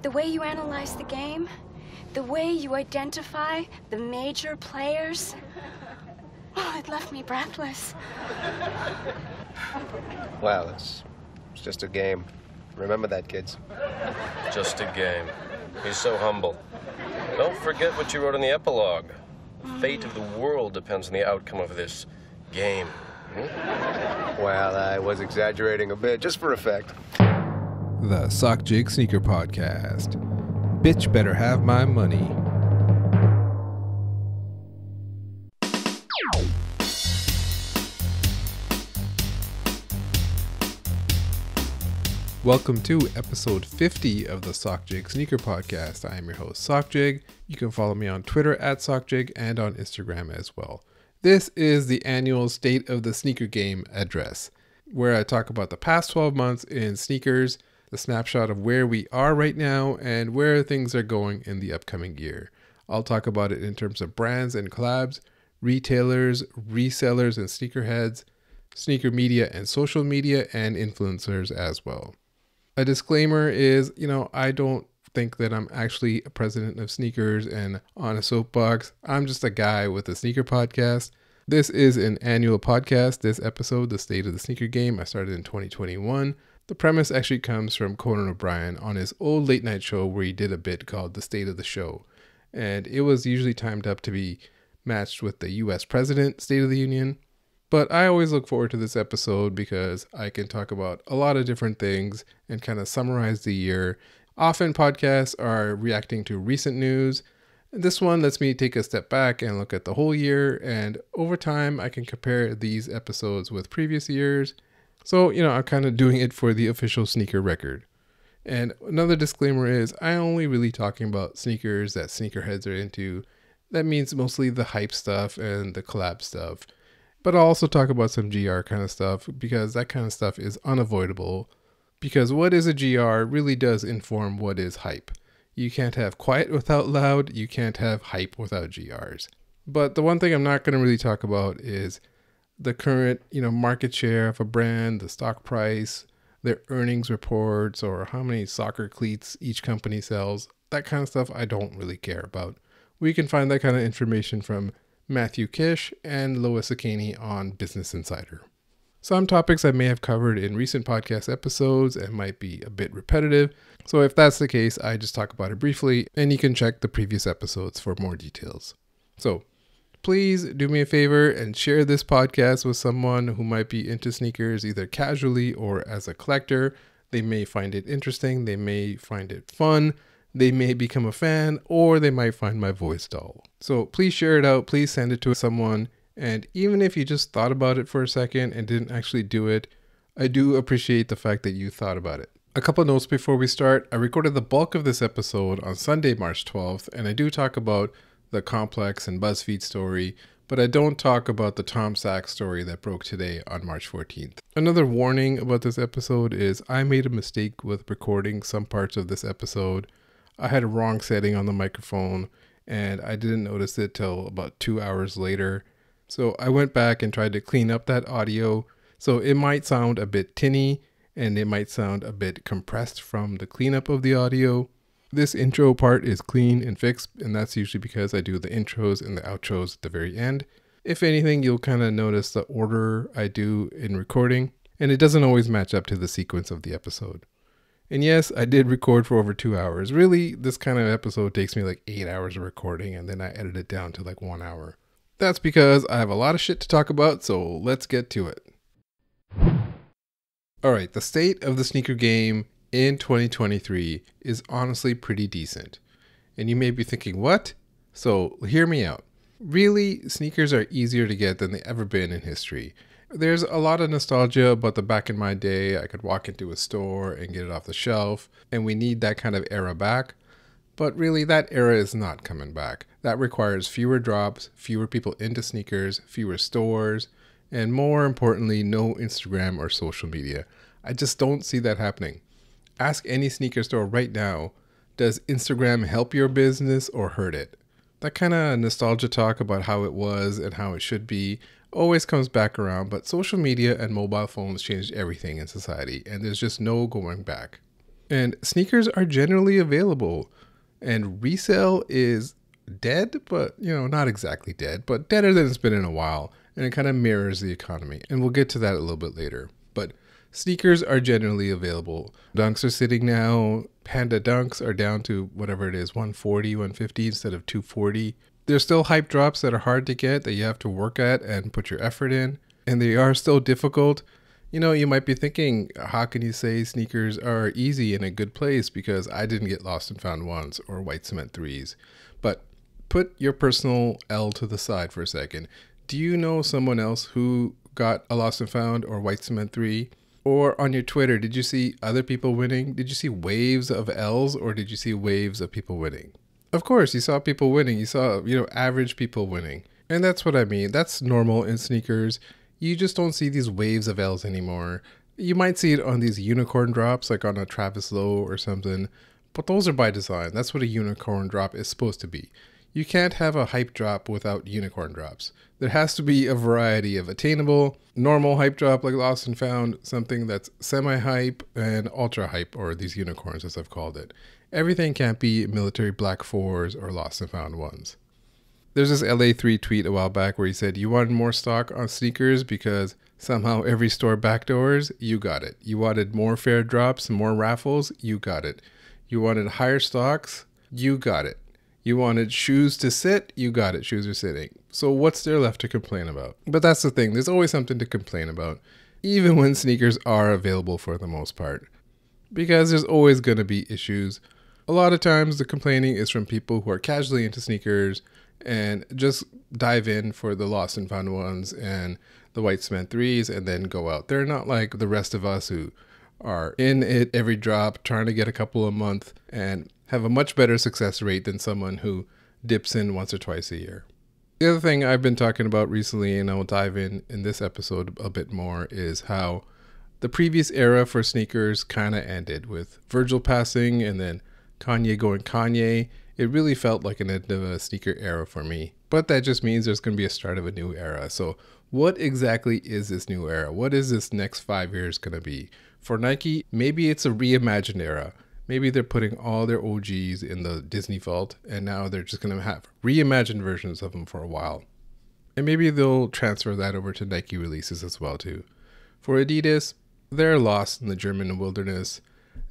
The way you analyze the game, the way you identify the major players, oh, it left me breathless. Well, it's just a game. Remember that, kids. Just a game. He's so humble. Don't forget what you wrote in the epilogue. The fate of the world depends on the outcome of this game. Well, I was exaggerating a bit, just for effect. The Sockjig Sneaker Podcast. Bitch better have my money. Welcome to episode 50 of the Sockjig Sneaker Podcast. I am your host, Sockjig. You can follow me on Twitter at Sockjig and on Instagram as well. This is the annual State of the Sneaker Game address, where I talk about the past 12 months in sneakers, the snapshot of where we are right now, and where things are going in the upcoming year. I'll talk about it in terms of brands and collabs, retailers, resellers and sneakerheads, sneaker media and social media, and influencers as well. A disclaimer is, I don't think that I'm actually a president of sneakers and on a soapbox. I'm just a guy with a sneaker podcast. This is an annual podcast. This episode, The State of the Sneaker Game, I started in 2021. The premise actually comes from Conan O'Brien on his old late night show where he did a bit called The State of the Show. And it was usually timed up to be matched with the US President State of the Union. But I always look forward to this episode because I can talk about a lot of different things and kind of summarize the year. Often podcasts are reacting to recent news. This one lets me take a step back and look at the whole year. And over time, I can compare these episodes with previous years. So, I'm kind of doing it for the official sneaker record. And another disclaimer is I'm only really talking about sneakers that sneakerheads are into. That means mostly the hype stuff and the collab stuff. But I'll also talk about some GR kind of stuff because that kind of stuff is unavoidable. Because what is a GR really does inform what is hype. You can't have quiet without loud. You can't have hype without GRs. But the one thing I'm not going to really talk about is the current, market share of a brand, the stock price, their earnings reports, or how many soccer cleats each company sells. That kind of stuff I don't really care about. We can find that kind of information from Matthew Kish and Lois Akani on Business Insider. Some topics I may have covered in recent podcast episodes and might be a bit repetitive. So if that's the case, I just talk about it briefly and you can check the previous episodes for more details. So please do me a favor and share this podcast with someone who might be into sneakers either casually or as a collector. They may find it interesting. They may find it fun. They may become a fan, or they might find my voice dull. So please share it out. Please send it to someone. And even if you just thought about it for a second and didn't actually do it, I do appreciate the fact that you thought about it. A couple notes before we start. I recorded the bulk of this episode on Sunday, March 12th, and I do talk about the Complex and BuzzFeed story, but I don't talk about the Tom Sachs story that broke today on March 14th. Another warning about this episode is I made a mistake with recording some parts of this episode. I had a wrong setting on the microphone and I didn't notice it till about 2 hours later. So I went back and tried to clean up that audio. So it might sound a bit tinny and it might sound a bit compressed from the cleanup of the audio. This intro part is clean and fixed, and that's usually because I do the intros and the outros at the very end. If anything, you'll kind of notice the order I do in recording, and it doesn't always match up to the sequence of the episode. And yes, I did record for over 2 hours. Really, this kind of episode takes me like 8 hours of recording, and then I edit it down to like 1 hour. That's because I have a lot of shit to talk about, so let's get to it. Alright, the state of the sneaker game in 2023 is honestly pretty decent. And you may be thinking, what? So hear me out. Really, sneakers are easier to get than they've ever been in history. There's a lot of nostalgia about the back in my day. I could walk into a store and get it off the shelf, and we need that kind of era back. But really, that era is not coming back. That requires fewer drops, fewer people into sneakers, fewer stores, and more importantly, no Instagram or social media. I just don't see that happening. Ask any sneaker store right now, does Instagram help your business or hurt it? That kind of nostalgia talk about how it was and how it should be always comes back around, but social media and mobile phones changed everything in society, and there's just no going back. And sneakers are generally available. And resale is dead, but, you know, not exactly dead, but deader than it's been in a while. And it kind of mirrors the economy. And we'll get to that a little bit later. But sneakers are generally available. Dunks are sitting now. Panda Dunks are down to whatever it is, 140, 150 instead of 240. There's still hype drops that are hard to get, that you have to work at and put your effort in. And they are still difficult. You know, you might be thinking, how can you say sneakers are easy in a good place because I didn't get lost and found ones or white cement threes. But put your personal L to the side for a second. Do you know someone else who got a lost and found or white cement three? Or on your Twitter, did you see other people winning? Did you see waves of L's or did you see waves of people winning? Of course, you saw people winning. You saw, you know, average people winning. And that's what I mean. That's normal in sneakers. You just don't see these waves of L's anymore. You might see it on these unicorn drops, like on a Travis Lowe or something. But those are by design. That's what a unicorn drop is supposed to be. You can't have a hype drop without unicorn drops. There has to be a variety of attainable, normal hype drop like lost and found, something that's semi-hype, and ultra-hype, or these unicorns as I've called it. Everything can't be military black 4s or lost and found ones. There's this LA3 tweet a while back where he said, you wanted more stock on sneakers because somehow every store backdoors, you got it. You wanted more fair drops, more raffles, you got it. You wanted higher stocks, you got it. You wanted shoes to sit, you got it, shoes are sitting. So what's there left to complain about? But that's the thing, there's always something to complain about, even when sneakers are available for the most part. Because there's always going to be issues. A lot of times the complaining is from people who are casually into sneakers and just dive in for the lost and found ones and the white cement threes and then go out. They're not like the rest of us who are in it every drop, trying to get a couple a month and have a much better success rate than someone who dips in once or twice a year. The other thing I've been talking about recently, and I will dive in this episode a bit more, is how the previous era for sneakers kind of ended with Virgil passing and then Kanye going Kanye. It really felt like an end of a sneaker era for me. But that just means there's going to be a start of a new era. So what exactly is this new era? What is this next 5 years going to be? For Nike, maybe it's a reimagined era. Maybe they're putting all their OGs in the Disney vault, and now they're just going to have reimagined versions of them for a while. And maybe they'll transfer that over to Nike releases as well too. For Adidas, they're lost in the German wilderness.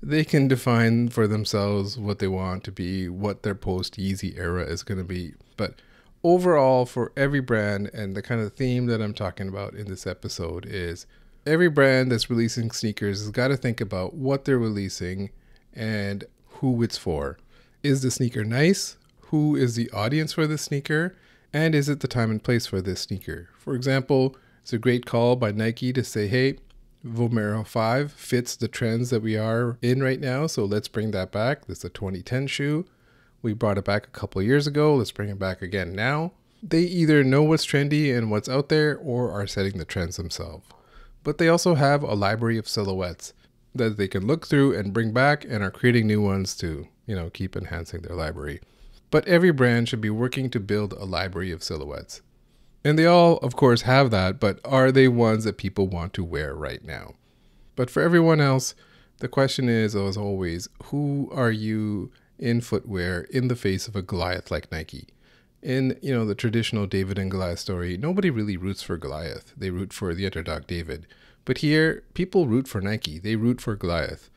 They can define for themselves what they want to be, what their post-Yeezy era is going to be. But overall, for every brand, and the kind of theme that I'm talking about in this episode is every brand that's releasing sneakers has got to think about what they're releasing and who it's for. Is the sneaker nice? Who is the audience for the sneaker? And is it the time and place for this sneaker? For example, it's a great call by Nike to say, hey, Vomero 5 fits the trends that we are in right now, so let's bring that back. This is a 2010 shoe. We brought it back a couple of years ago. Let's bring it back again now. They either know what's trendy and what's out there or are setting the trends themselves. But they also have a library of silhouettes that they can look through and bring back and are creating new ones to, keep enhancing their library. But every brand should be working to build a library of silhouettes. And they all, of course, have that, but are they ones that people want to wear right now? But for everyone else, the question is, as always, who are you in footwear in the face of a Goliath like Nike? In, the traditional David and Goliath story, nobody really roots for Goliath. They root for the underdog David. But here, people root for Nike. They root for Goliath.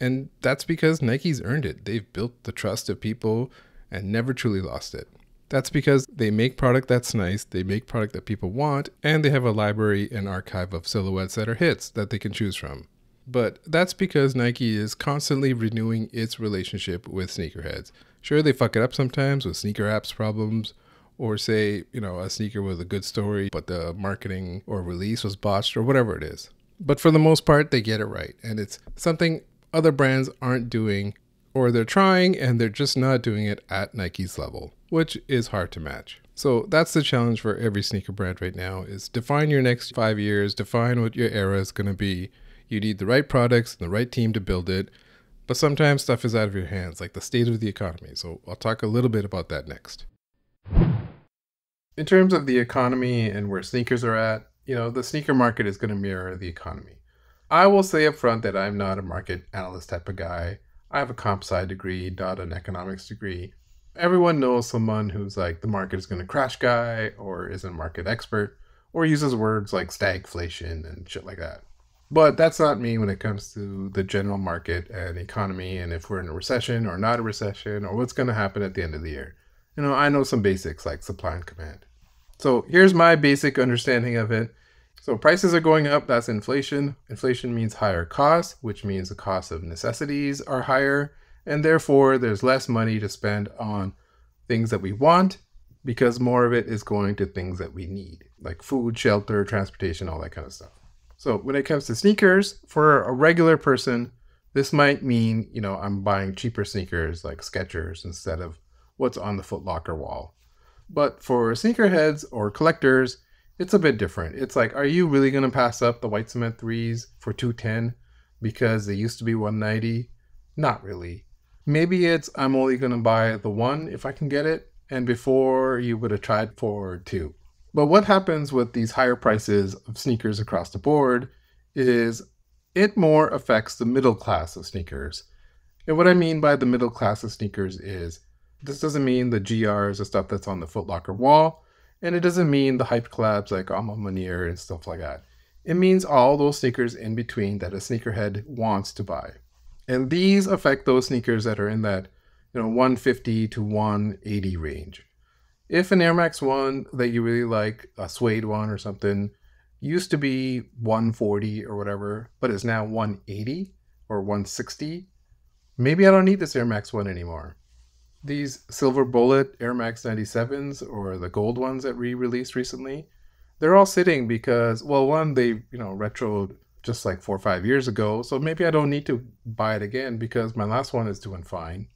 And that's because Nike's earned it. They've built the trust of people and never truly lost it. That's because they make product that's nice, they make product that people want, and they have a library and archive of silhouettes that are hits that they can choose from. But that's because Nike is constantly renewing its relationship with sneakerheads. Sure, they fuck it up sometimes with sneaker apps problems, or say, a sneaker with a good story, but the marketing or release was botched or whatever it is. But for the most part, they get it right. And it's something other brands aren't doing, or they're trying and they're just not doing it at Nike's level, which is hard to match. So that's the challenge for every sneaker brand right now, is define your next 5 years, define what your era is going to be. You need the right products and the right team to build it. But sometimes stuff is out of your hands, like the state of the economy. So I'll talk a little bit about that next. In terms of the economy and where sneakers are at, the sneaker market is going to mirror the economy. I will say up front that I'm not a market analyst type of guy. I have a comp sci degree, not an economics degree. Everyone knows someone who's like the market is going to crash guy or is a market expert or uses words like stagflation and shit like that. But that's not me when it comes to the general market and economy and if we're in a recession or not a recession or what's going to happen at the end of the year. I know some basics like supply and demand. So here's my basic understanding of it. So prices are going up, that's inflation. Inflation means higher costs, which means the cost of necessities are higher, and therefore there's less money to spend on things that we want because more of it is going to things that we need, like food, shelter, transportation, all that kind of stuff. So when it comes to sneakers, for a regular person, this might mean, I'm buying cheaper sneakers like Skechers instead of what's on the Foot Locker wall. But for sneakerheads or collectors, it's a bit different. It's like, are you really going to pass up the white cement 3s for $210 because they used to be $190? Not really. Maybe it's, I'm only going to buy the one if I can get it, and before you would have tried for 2. But what happens with these higher prices of sneakers across the board is it more affects the middle class of sneakers. And what I mean by the middle class of sneakers is, this doesn't mean the GRs, the stuff that's on the Foot Locker wall, and it doesn't mean the hype collabs like Alma Manier and stuff like that. It means all those sneakers in between that a sneakerhead wants to buy. And these affect those sneakers that are in that 150 to 180 range. If an Air Max 1 that you really like, a suede one or something, used to be 140 or whatever, but is now 180 or 160, maybe I don't need this Air Max 1 anymore. These silver bullet Air Max 97s or the gold ones that we released recently, they're all sitting because, well, one, they, retroed just like 4 or 5 years ago. So maybe I don't need to buy it again because my last one is doing fine.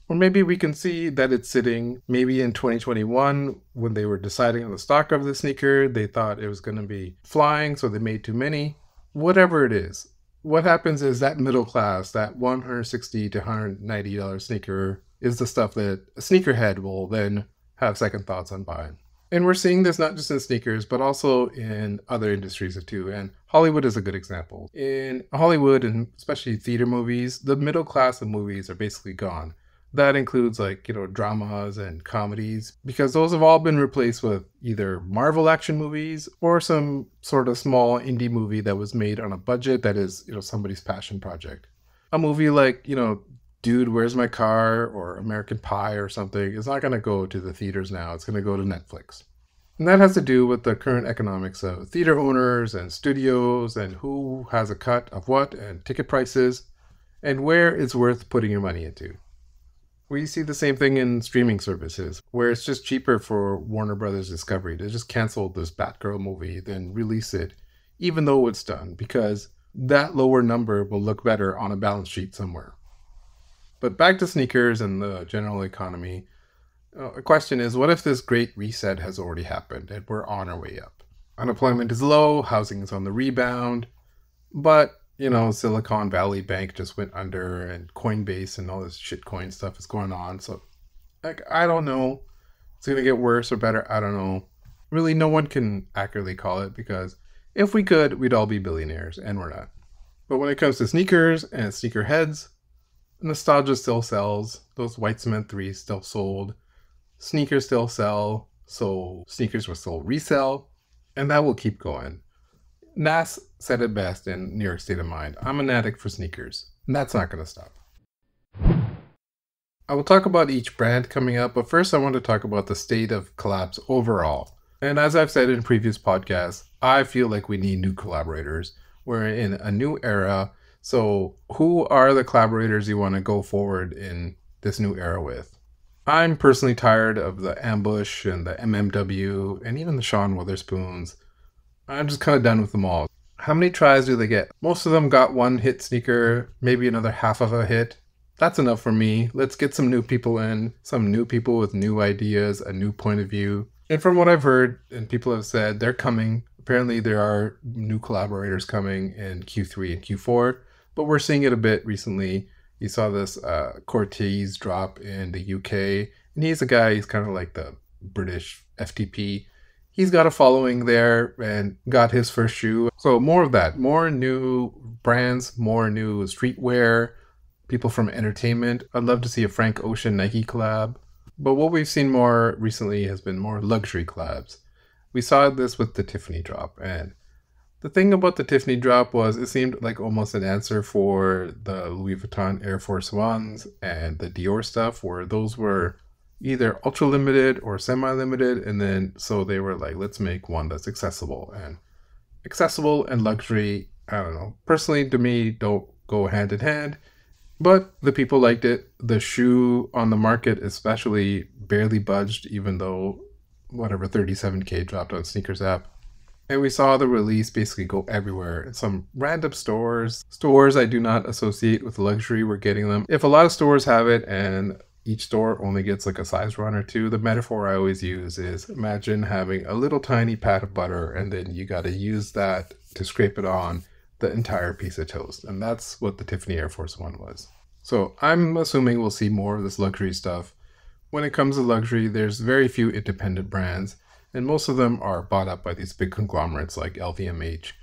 Or maybe we can see that it's sitting maybe in 2021 when they were deciding on the stock of the sneaker, they thought it was going to be flying. So they made too many, whatever it is. What happens is that middle class, that $160 to $190 sneaker is the stuff that a sneakerhead will then have second thoughts on buying. And we're seeing this not just in sneakers, but also in other industries too. And Hollywood is a good example. In Hollywood, and especially theater movies, the middle class of movies are basically gone. That includes dramas and comedies, because those have all been replaced with either Marvel action movies or some sort of small indie movie that was made on a budget that is, somebody's passion project. A movie like, Dude, Where's My Car or American Pie or something is not going to go to the theaters now. It's going to go to Netflix. And that has to do with the current economics of theater owners and studios and who has a cut of what and ticket prices and where it's worth putting your money into. We see the same thing in streaming services where it's just cheaper for Warner Brothers Discovery to just cancel this Batgirl movie than release it, even though it's done, because that lower number will look better on a balance sheet somewhere. But back to sneakers and the general economy. A question is, what if this great reset has already happened and we're on our way up? Unemployment is low, housing is on the rebound, but, Silicon Valley Bank just went under and Coinbase and all this shitcoin stuff is going on. So, I don't know. It's going to get worse or better. I don't know. Really, no one can accurately call it because if we could, we'd all be billionaires and we're not. But when it comes to sneakers and sneakerheads, nostalgia still sells. Those white cement 3s still sold. Sneakers still sell. So sneakers will still resell. And that will keep going. Nas said it best in New York State of Mind. I'm an addict for sneakers. And that's not going to stop. I will talk about each brand coming up. But first I want to talk about the state of Collabs overall. And as I've said in previous podcasts, I feel like we need new collaborators. We're in a new era. So who are the collaborators you want to go forward in this new era with? I'm personally tired of the Ambush and the MMW and even the Sean Witherspoons. I'm just kind of done with them all. How many tries do they get? Most of them got one hit sneaker, maybe another half of a hit. That's enough for me. Let's get some new people in, some new people with new ideas, a new point of view. And from what I've heard and people have said, they're coming. Apparently there are new collaborators coming in Q3 and Q4. But we're seeing it a bit recently. You saw this Cortez drop in the UK. And he's a guy, he's kind of like the British FTP. he's got a following there and got his first shoe. So more of that, more new brands, more new streetwear, people from entertainment. I'd love to see a Frank Ocean Nike collab. But what we've seen more recently has been more luxury collabs. We saw this with the Tiffany drop, and the thing about the Tiffany drop was it seemed like almost an answer for the Louis Vuitton Air Force Ones and the Dior stuff, where those were either ultra limited or semi limited, and then so they were like, let's make one that's accessible. And accessible and luxury, I don't know, personally to me don't go hand in hand, but the people liked it. The shoe on the market especially barely budged, even though whatever 37K dropped on Sneakers app. And we saw the release basically go everywhere. In some random stores I do not associate with luxury were getting them. If a lot of stores have it and each store only gets like a size run or two, the metaphor I always use is imagine having a little tiny pat of butter and then you got to use that to scrape it on the entire piece of toast. And that's what the Tiffany Air Force One was. So I'm assuming we'll see more of this luxury stuff. When it comes to luxury, there's very few independent brands, and most of them are bought up by these big conglomerates like LVMH.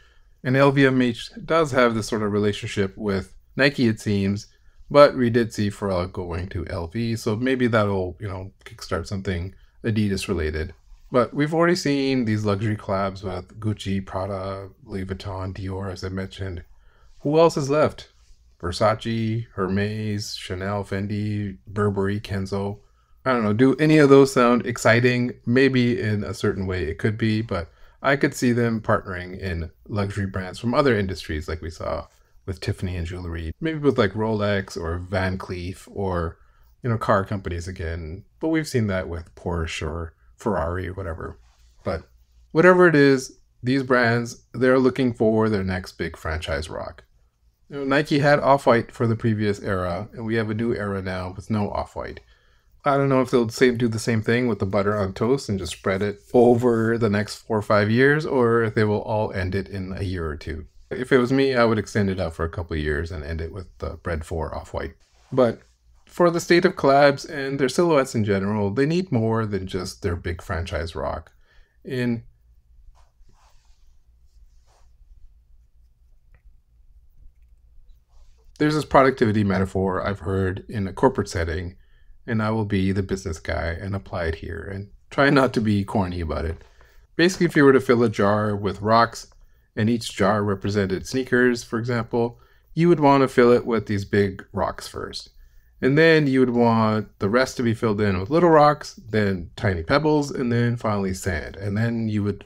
And LVMH does have this sort of relationship with Nike, it seems, but we did see Pharrell going to LV, so maybe that'll, kickstart something Adidas related. But we've already seen these luxury collabs with Gucci, Prada, Louis Vuitton, Dior, as I mentioned. Who else is left? Versace, Hermes, Chanel, Fendi, Burberry, Kenzo. I don't know, do any of those sound exciting? Maybe in a certain way it could be, but I could see them partnering in luxury brands from other industries like we saw with Tiffany and jewelry. Maybe with like Rolex or Van Cleef or, car companies again. But we've seen that with Porsche or Ferrari or whatever. But whatever it is, these brands, they're looking for their next big franchise rock. Nike had Off-White for the previous era, and we have a new era now with no Off-White. I don't know if they'll do the same thing with the butter on toast and just spread it over the next 4 or 5 years, or if they will all end it in a year or two. If it was me, I would extend it out for a couple of years and end it with the Bread 4 Off-White. But for the state of collabs and their silhouettes in general, they need more than just their big franchise rock. There's this productivity metaphor I've heard in a corporate setting, and I will be the business guy and apply it here and try not to be corny about it. Basically, if you were to fill a jar with rocks and each jar represented sneakers, for example, you would want to fill it with these big rocks first. And then you would want the rest to be filled in with little rocks, then tiny pebbles, and then finally sand. And then you would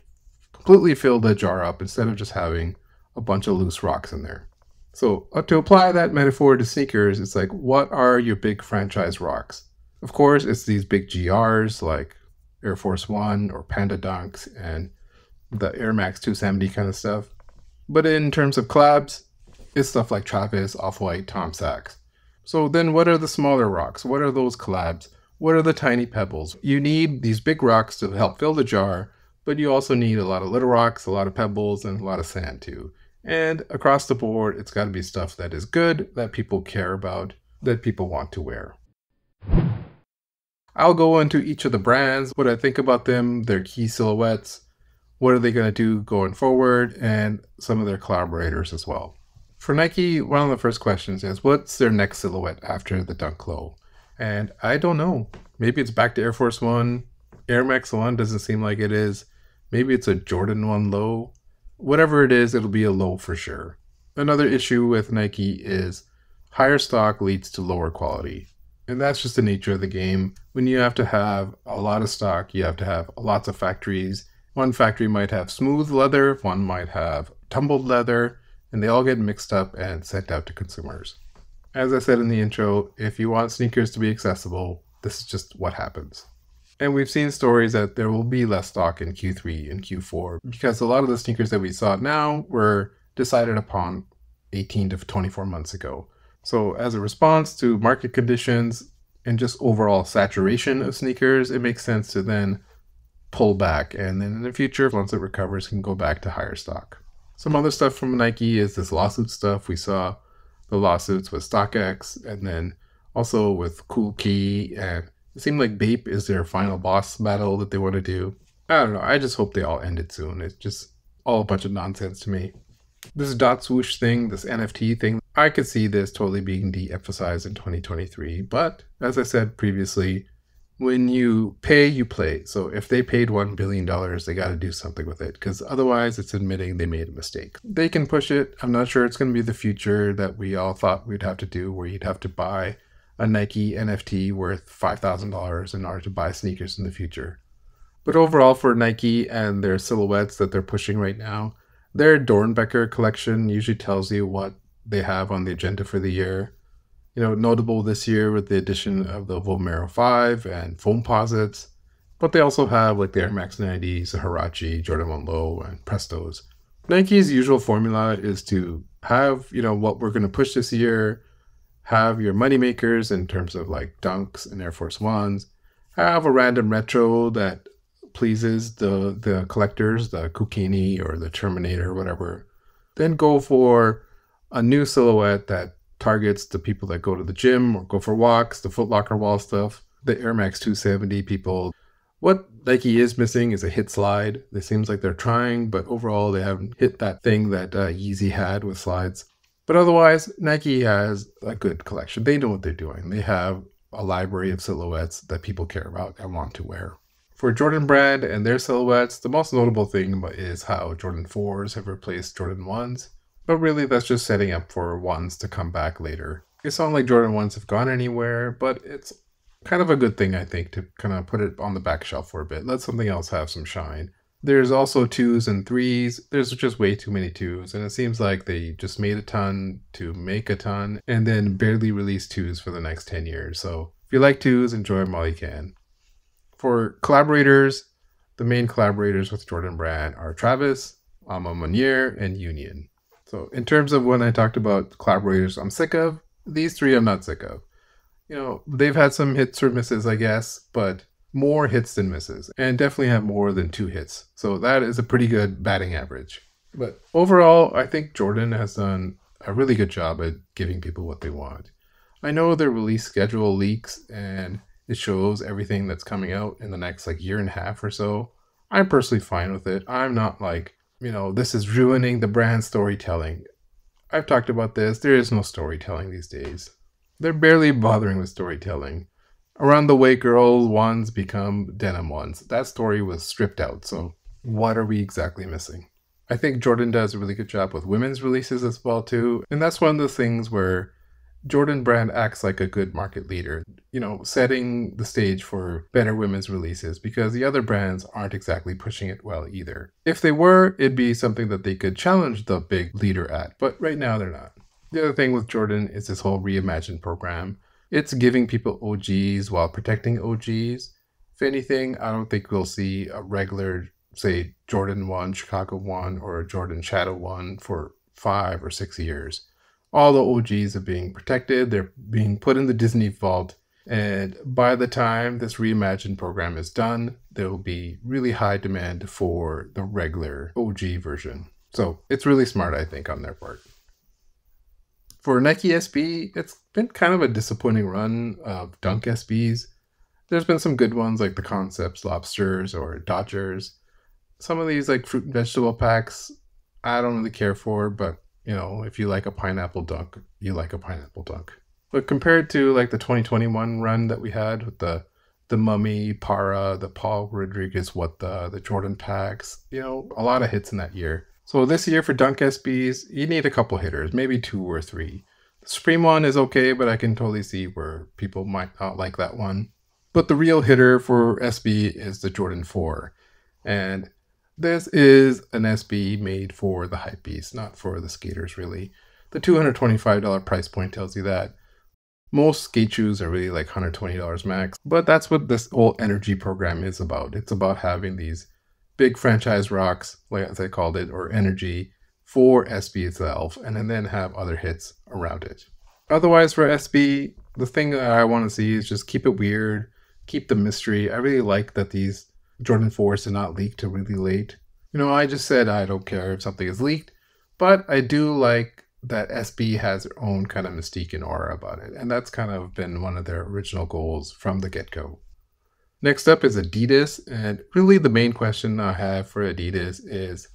completely fill the jar up instead of just having a bunch of loose rocks in there. So to apply that metaphor to sneakers, it's like, what are your big franchise rocks? Of course, it's these big GRs like Air Force One or Panda Dunks and the Air Max 270 kind of stuff. But in terms of collabs, it's stuff like Travis, Off-White, Tom Sachs. So then what are the smaller rocks? What are those collabs? What are the tiny pebbles? You need these big rocks to help fill the jar, but you also need a lot of little rocks, a lot of pebbles, and a lot of sand too. And across the board, it's got to be stuff that is good, that people care about, that people want to wear. I'll go into each of the brands, what I think about them, their key silhouettes, what are they going to do going forward, and some of their collaborators as well. For Nike, one of the first questions is, what's their next silhouette after the Dunk Low? And I don't know. Maybe it's back to Air Force One. Air Max 1 doesn't seem like it is. Maybe it's a Jordan 1 low. Whatever it is, it'll be a low for sure. Another issue with Nike is higher stock leads to lower quality. And that's just the nature of the game. When you have to have a lot of stock, you have to have lots of factories. One factory might have smooth leather, one might have tumbled leather, and they all get mixed up and sent out to consumers. As I said in the intro, if you want sneakers to be accessible, this is just what happens. And we've seen stories that there will be less stock in Q3 and Q4 because a lot of the sneakers that we saw now were decided upon 18 to 24 months ago. So as a response to market conditions and just overall saturation of sneakers, it makes sense to then pull back. And then in the future, once it recovers, can go back to higher stock. Some other stuff from Nike is this lawsuit stuff. We saw the lawsuits with StockX and then also with Cool Key, and it seemed like Bape is their final boss battle that they want to do. I don't know. I just hope they all end it soon. It's just all a bunch of nonsense to me. This dot swoosh thing, this NFT thing, I could see this totally being de-emphasized in 2023. But as I said previously, when you pay, you play. So if they paid $1 billion, they got to do something with it, because otherwise it's admitting they made a mistake. They can push it. I'm not sure it's going to be the future that we all thought we'd have to do, where you'd have to buy a Nike NFT worth $5,000 in order to buy sneakers in the future. But overall, for Nike and their silhouettes that they're pushing right now, their Dornbecker collection usually tells you what they have on the agenda for the year. You know, notable this year with the addition of the Vomero 5 and Foamposites. But they also have like the Air Max 90s, the Huarache, Jordan 1 Low, and Prestos. Nike's usual formula is to have, you know, what we're going to push this year, have your moneymakers in terms of like Dunks and Air Force Ones, have a random retro that pleases the collectors, the Kukini or the Terminator or whatever, then go for a new silhouette that targets the people that go to the gym or go for walks, the Foot Locker wall stuff, the Air Max 270 people. What Nike is missing is a hit slide. It seems like they're trying, but overall they haven't hit that thing that Yeezy had with slides. But otherwise, Nike has a good collection. They know what they're doing. They have a library of silhouettes that people care about and want to wear. For Jordan Brand and their silhouettes, the most notable thing is how Jordan 4s have replaced Jordan 1s. But really, that's just setting up for 1s to come back later. It's not like Jordan 1s have gone anywhere, but it's kind of a good thing, I think, to kind of put it on the back shelf for a bit. Let something else have some shine. There's also 2s and 3s. There's just way too many 2s, and it seems like they just made a ton to make a ton, and then barely released 2s for the next 10 years. So if you like 2s, enjoy them while you can. For collaborators, the main collaborators with Jordan Brand are Travis, Ama Monier, and Union. So in terms of when I talked about collaborators I'm sick of, these three I'm not sick of. You know, they've had some hits or misses, I guess, but more hits than misses, and definitely have more than 2 hits. So that is a pretty good batting average. But overall, I think Jordan has done a really good job at giving people what they want. I know their release schedule leaks and it shows everything that's coming out in the next like year and a half or so. I'm personally fine with it. I'm not like, you know, this is ruining the brand storytelling. I've talked about this. There is no storytelling these days. They're barely bothering with storytelling. Around the way girl ones become denim ones. That story was stripped out. So what are we exactly missing? I think Jordan does a really good job with women's releases as well too. And that's one of the things where Jordan Brand acts like a good market leader, you know, setting the stage for better women's releases, because the other brands aren't exactly pushing it well either. If they were, it'd be something that they could challenge the big leader at, but right now they're not. The other thing with Jordan is this whole Reimagine program. It's giving people OGs while protecting OGs. If anything, I don't think we'll see a regular, say, Jordan 1, Chicago 1, or a Jordan Shadow 1 for 5 or 6 years. All the OGs are being protected. They're being put in the Disney vault. And by the time this Reimagine program is done, there will be really high demand for the regular OG version. So it's really smart, I think, on their part. For Nike SB, it's been kind of a disappointing run of Dunk SBs. There's been some good ones like the Concepts Lobsters or Dodgers. Some of these like fruit and vegetable packs, I don't really care for, but you know, if you like a pineapple dunk, you like a pineapple dunk. But compared to like the 2021 run that we had with the Mummy, Para, the Paul Rodriguez, the Jordan packs, you know, a lot of hits in that year. So this year for Dunk SBs, you need a couple hitters, maybe 2 or 3. The Supreme one is okay, but I can totally see where people might not like that one. But the real hitter for SB is the Jordan 4. And this is an SB made for the hypebeasts, not for the skaters, really. The $225 price point tells you that. Most skate shoes are really like $120 max, but that's what this whole energy program is about. It's about having these big franchise rocks, like as I called it, or energy, for SB itself, and then have other hits around it. Otherwise, for SB, the thing that I want to see is just keep it weird, keep the mystery. I really like that these Jordan 4s did not leak till really late. You know, I just said I don't care if something is leaked, but I do like that SB has their own kind of mystique and aura about it, and that's kind of been one of their original goals from the get-go. Next up is Adidas, and really the main question I have for Adidas is,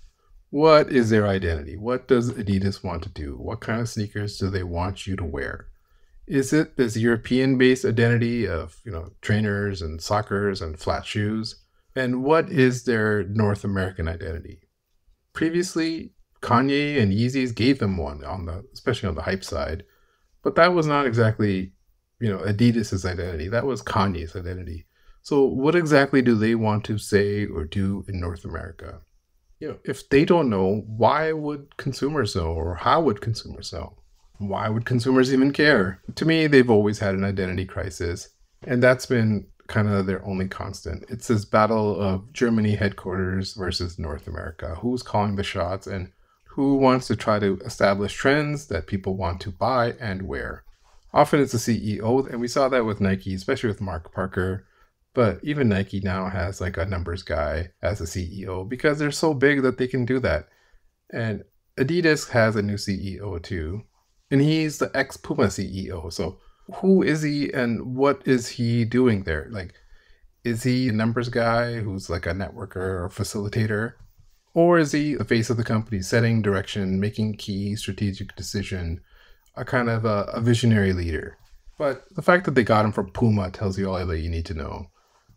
what is their identity? What does Adidas want to do? What kind of sneakers do they want you to wear? Is it this European-based identity of, trainers and soccers and flat shoes? And what is their North American identity? Previously, Kanye and Yeezys gave them one, especially on the hype side, but that was not exactly, Adidas's identity. That was Kanye's identity. So what exactly do they want to say or do in North America? If they don't know, why would consumers know, or how would consumers know? Why would consumers even care? To me, they've always had an identity crisis, and that's been kind of their only constant. It's this battle of Germany headquarters versus North America. Who's calling the shots and who wants to try to establish trends that people want to buy and wear? Often it's the CEO, and we saw that with Nike, especially with Mark Parker. But even Nike now has like a numbers guy as a CEO because they're so big that they can do that. And Adidas has a new CEO too. And he's the ex-Puma CEO. So who is he and what is he doing there? Like, is he a numbers guy who's like a networker or facilitator? Or is he the face of the company, setting direction, making key strategic decision, a kind of a visionary leader? But the fact that they got him from Puma tells you all that you need to know.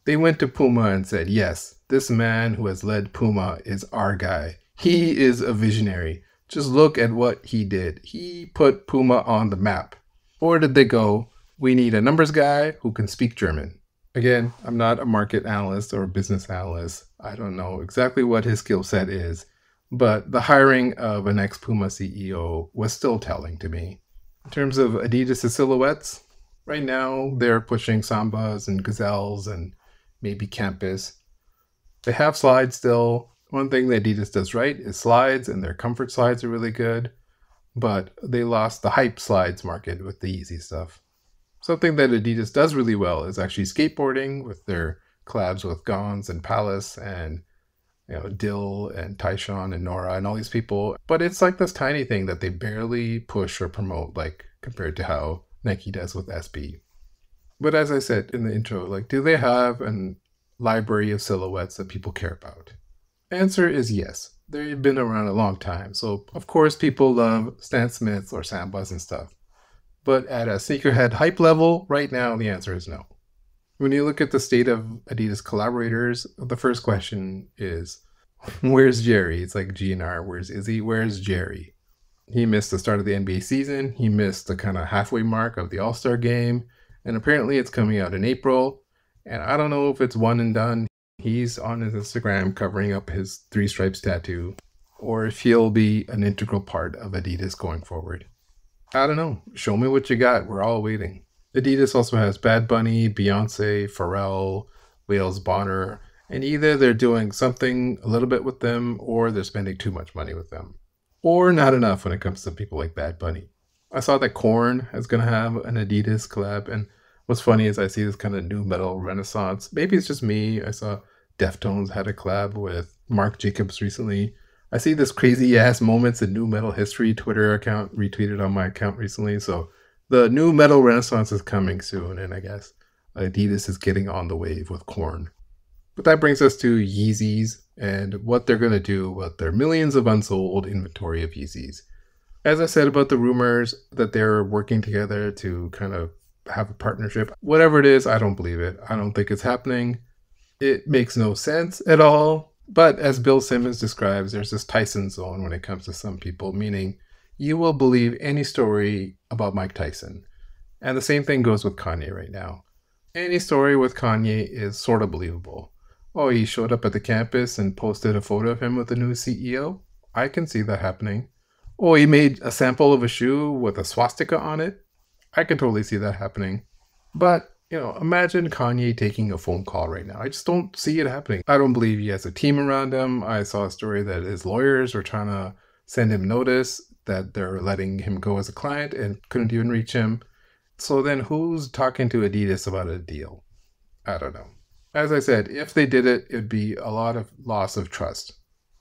They went to Puma and said, yes, this man who has led Puma is our guy. He is a visionary. Just look at what he did. He put Puma on the map. Or did they go, we need a numbers guy who can speak German? Again, I'm not a market analyst or a business analyst. I don't know exactly what his skill set is, but the hiring of an ex-Puma CEO was still telling to me. In terms of Adidas' silhouettes, right now they're pushing Sambas and Gazelles and maybe Campus. They have slides still. One thing that Adidas does right is slides, and their comfort slides are really good, but they lost the hype slides market with the Yeezy stuff. Something that Adidas does really well is actually skateboarding with their collabs with Gons and Palace and Dill and Tyshawn and Nora and all these people. But it's like this tiny thing that they barely push or promote, like compared to how Nike does with SB. But as I said in the intro, like, do they have a library of silhouettes that people care about? Answer is yes. They've been around a long time. So of course people love Stan Smiths or Sambas and stuff. But at a sneakerhead hype level, right now the answer is no. When you look at the state of Adidas collaborators, the first question is, where's Jerry? It's like GNR, where's Izzy? Where's Jerry? He missed the start of the NBA season. He missed the kind of halfway mark of the All-Star game. And apparently it's coming out in April. And I don't know if it's one and done. He's on his Instagram covering up his 3 stripes tattoo, or if he'll be an integral part of Adidas going forward. I don't know. Show me what you got. We're all waiting. Adidas also has Bad Bunny, Beyonce, Pharrell, Wales Bonner, and either they're doing something a little bit with them, or they're spending too much money with them, or not enough when it comes to people like Bad Bunny. I saw that Korn is going to have an Adidas collab, and what's funny is I see this kind of new metal renaissance. Maybe it's just me. I saw Deftones had a collab with Marc Jacobs recently. I see this crazy ass moments in new metal history Twitter account retweeted on my account recently. So the new metal renaissance is coming soon, and I guess Adidas is getting on the wave with Korn. But that brings us to Yeezys and what they're going to do with their millions of unsold inventory of Yeezys. As I said about the rumors that they're working together to kind of have a partnership, whatever it is, I don't believe it. I don't think it's happening. It makes no sense at all. But as Bill Simmons describes, there's this Tyson zone when it comes to some people, meaning you will believe any story about Mike Tyson. And the same thing goes with Kanye right now. Any story with Kanye is sort of believable. Oh, he showed up at the campus and posted a photo of him with the new CEO? I can see that happening. Oh, he made a sample of a shoe with a swastika on it? I can totally see that happening. But, imagine Kanye taking a phone call right now. I just don't see it happening. I don't believe he has a team around him. I saw a story that his lawyers were trying to send him notice that they're letting him go as a client and couldn't even reach him. So then who's talking to Adidas about a deal? I don't know. As I said, if they did it, it'd be a lot of loss of trust.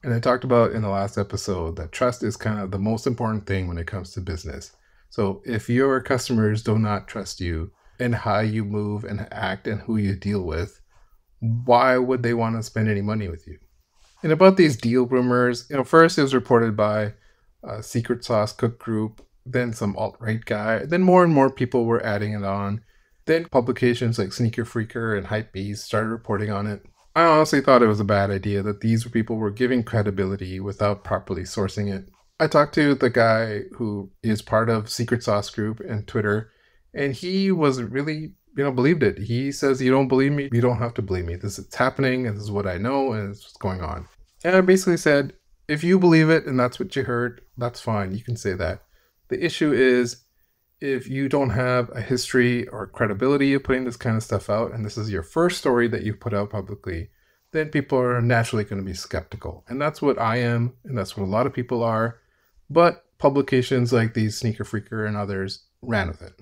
And I talked about in the last episode that trust is kind of the most important thing when it comes to business. So if your customers do not trust you and how you move and act and who you deal with, why would they want to spend any money with you? And about these deal rumors, first it was reported by a Secret Sauce Cook Group, then some alt-right guy, then more and more people were adding it on. Then publications like Sneaker Freaker and Hypebeast started reporting on it. I honestly thought it was a bad idea that these people were giving credibility without properly sourcing it. I talked to the guy who is part of Secret Sauce Group and Twitter, and he wasn't really, believed it. He says, you don't believe me? You don't have to believe me. This is happening, and this is what I know, and it's what's going on. And I basically said, if you believe it and that's what you heard, that's fine. You can say that. The issue is, if you don't have a history or credibility of putting this kind of stuff out, and this is your first story that you put out publicly, then people are naturally going to be skeptical. And that's what I am, and that's what a lot of people are. But publications like these Sneaker Freaker and others ran with it.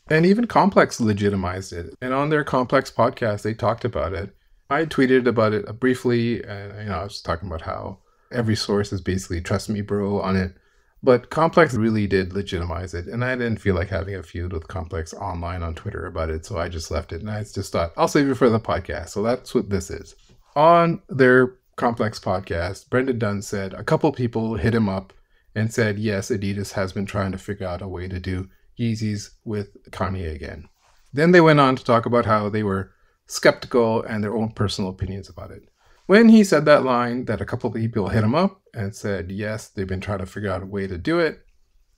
And even Complex legitimized it. And on their Complex podcast, they talked about it. I tweeted about it briefly, and I was talking about how every source is basically trust me bro on it. But Complex really did legitimize it, and I didn't feel like having a feud with Complex online on Twitter about it, so I just left it, and I just thought, I'll save it for the podcast. So that's what this is. On their Complex podcast, Brendan Dunn said a couple people hit him up and said, yes, Adidas has been trying to figure out a way to do Yeezys with Kanye again. Then they went on to talk about how they were skeptical and their own personal opinions about it. When he said that line, that a couple of people hit him up and said, yes, they've been trying to figure out a way to do it,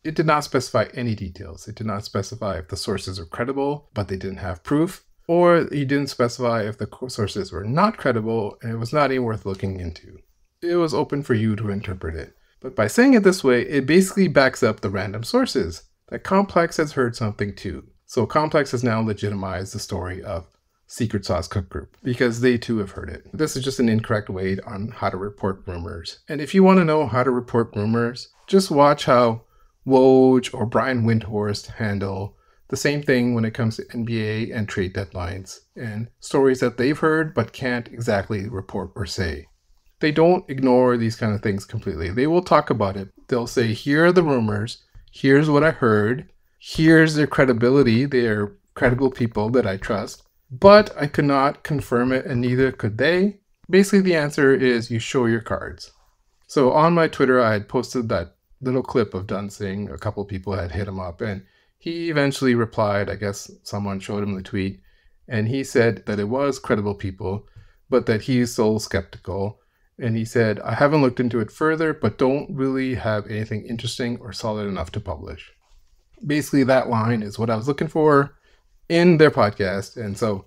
it did not specify any details. It did not specify if the sources are credible, but they didn't have proof, or he didn't specify if the sources were not credible and it was not even worth looking into. It was open for you to interpret it. But by saying it this way, it basically backs up the random sources that Complex has heard something too. So Complex has now legitimized the story of Secret Sauce Cook Group because they too have heard it. This is just an incorrect way on how to report rumors. And if you want to know how to report rumors, just watch how Woj or Brian Windhorst handle the same thing when it comes to NBA and trade deadlines and stories that they've heard but can't exactly report or say. They don't ignore these kind of things completely. They will talk about it. They'll say, here are the rumors. Here's what I heard. Here's their credibility. They're credible people that I trust. But I could not confirm it, and neither could they. Basically, the answer is you show your cards. So on my Twitter, I had posted that little clip of Dunn saying a couple people had hit him up, and he eventually replied. I guess someone showed him the tweet, and he said that it was credible people, but that he's so skeptical. And he said, I haven't looked into it further, but don't really have anything interesting or solid enough to publish. Basically, that line is what I was looking for in their podcast. And so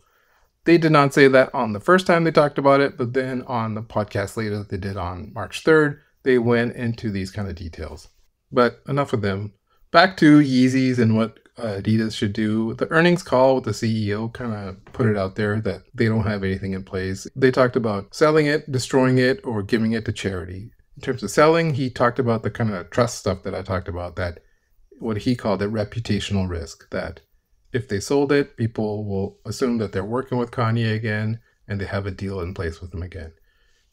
they did not say that on the first time they talked about it, but then on the podcast later that they did on March 3rd, they went into these kind of details. But enough of them. Back to Yeezys and what Adidas should do. The earnings call with the CEO kind of put it out there that they don't have anything in place. They talked about selling it, destroying it, or giving it to charity. In terms of selling, he talked about the kind of trust stuff that I talked about, that what he called a reputational risk, that if they sold it, people will assume that they're working with Kanye again and they have a deal in place with him again.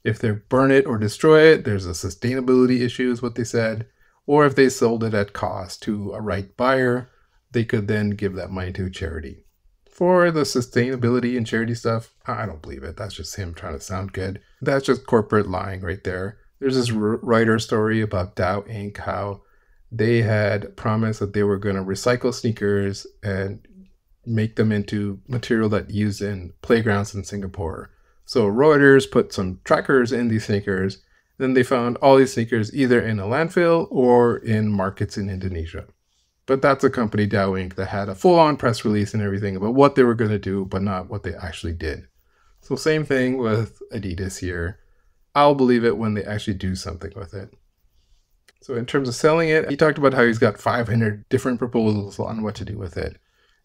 If they burn it or destroy it, there's a sustainability issue is what they said. Or if they sold it at cost to a right buyer, they could then give that money to a charity. For the sustainability and charity stuff, I don't believe it. That's just him trying to sound good. That's just corporate lying right there. There's this writer story about Dow Inc., how they had promised that they were going to recycle sneakers and make them into material that used in playgrounds in Singapore. So Reuters put some trackers in these sneakers. Then they found all these sneakers either in a landfill or in markets in Indonesia. But that's a company, Dow Inc., that had a full-on press release and everything about what they were going to do, but not what they actually did. So same thing with Adidas here. I'll believe it when they actually do something with it. So in terms of selling it, he talked about how he's got 500 different proposals on what to do with it.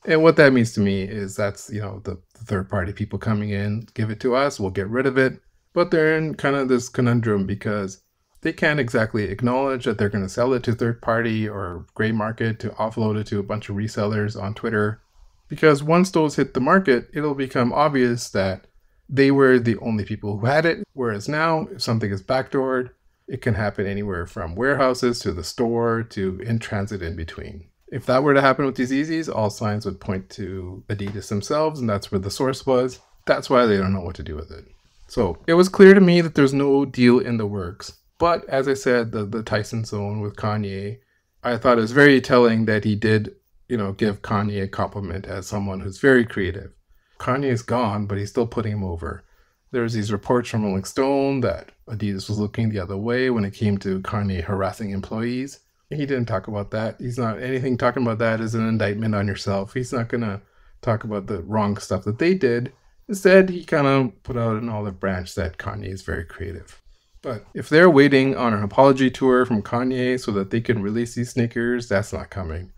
And what that means to me is that's, the third-party people coming in, give it to us, we'll get rid of it. But they're in kind of this conundrum because they can't exactly acknowledge that they're going to sell it to third-party or gray market to offload it to a bunch of resellers on Twitter. Because once those hit the market, it'll become obvious that they were the only people who had it. Whereas now, if something is backdoored, it can happen anywhere from warehouses to the store to in transit in between. If that were to happen with these Yeezys, all signs would point to Adidas themselves, and that's where the source was. That's why they don't know what to do with it. So it was clear to me that there's no deal in the works. But as I said, the Tyson Zone with Kanye, I thought it was very telling that he did, give Kanye a compliment as someone who's very creative. Kanye's gone, but he's still putting him over. There's these reports from Rolling Stone that Adidas was looking the other way when it came to Kanye harassing employees. He didn't talk about that. He's not anything talking about that is an indictment on yourself. He's not going to talk about the wrong stuff that they did. Instead, he kind of put out an olive branch that Kanye is very creative. But if they're waiting on an apology tour from Kanye so that they can release these sneakers, that's not coming.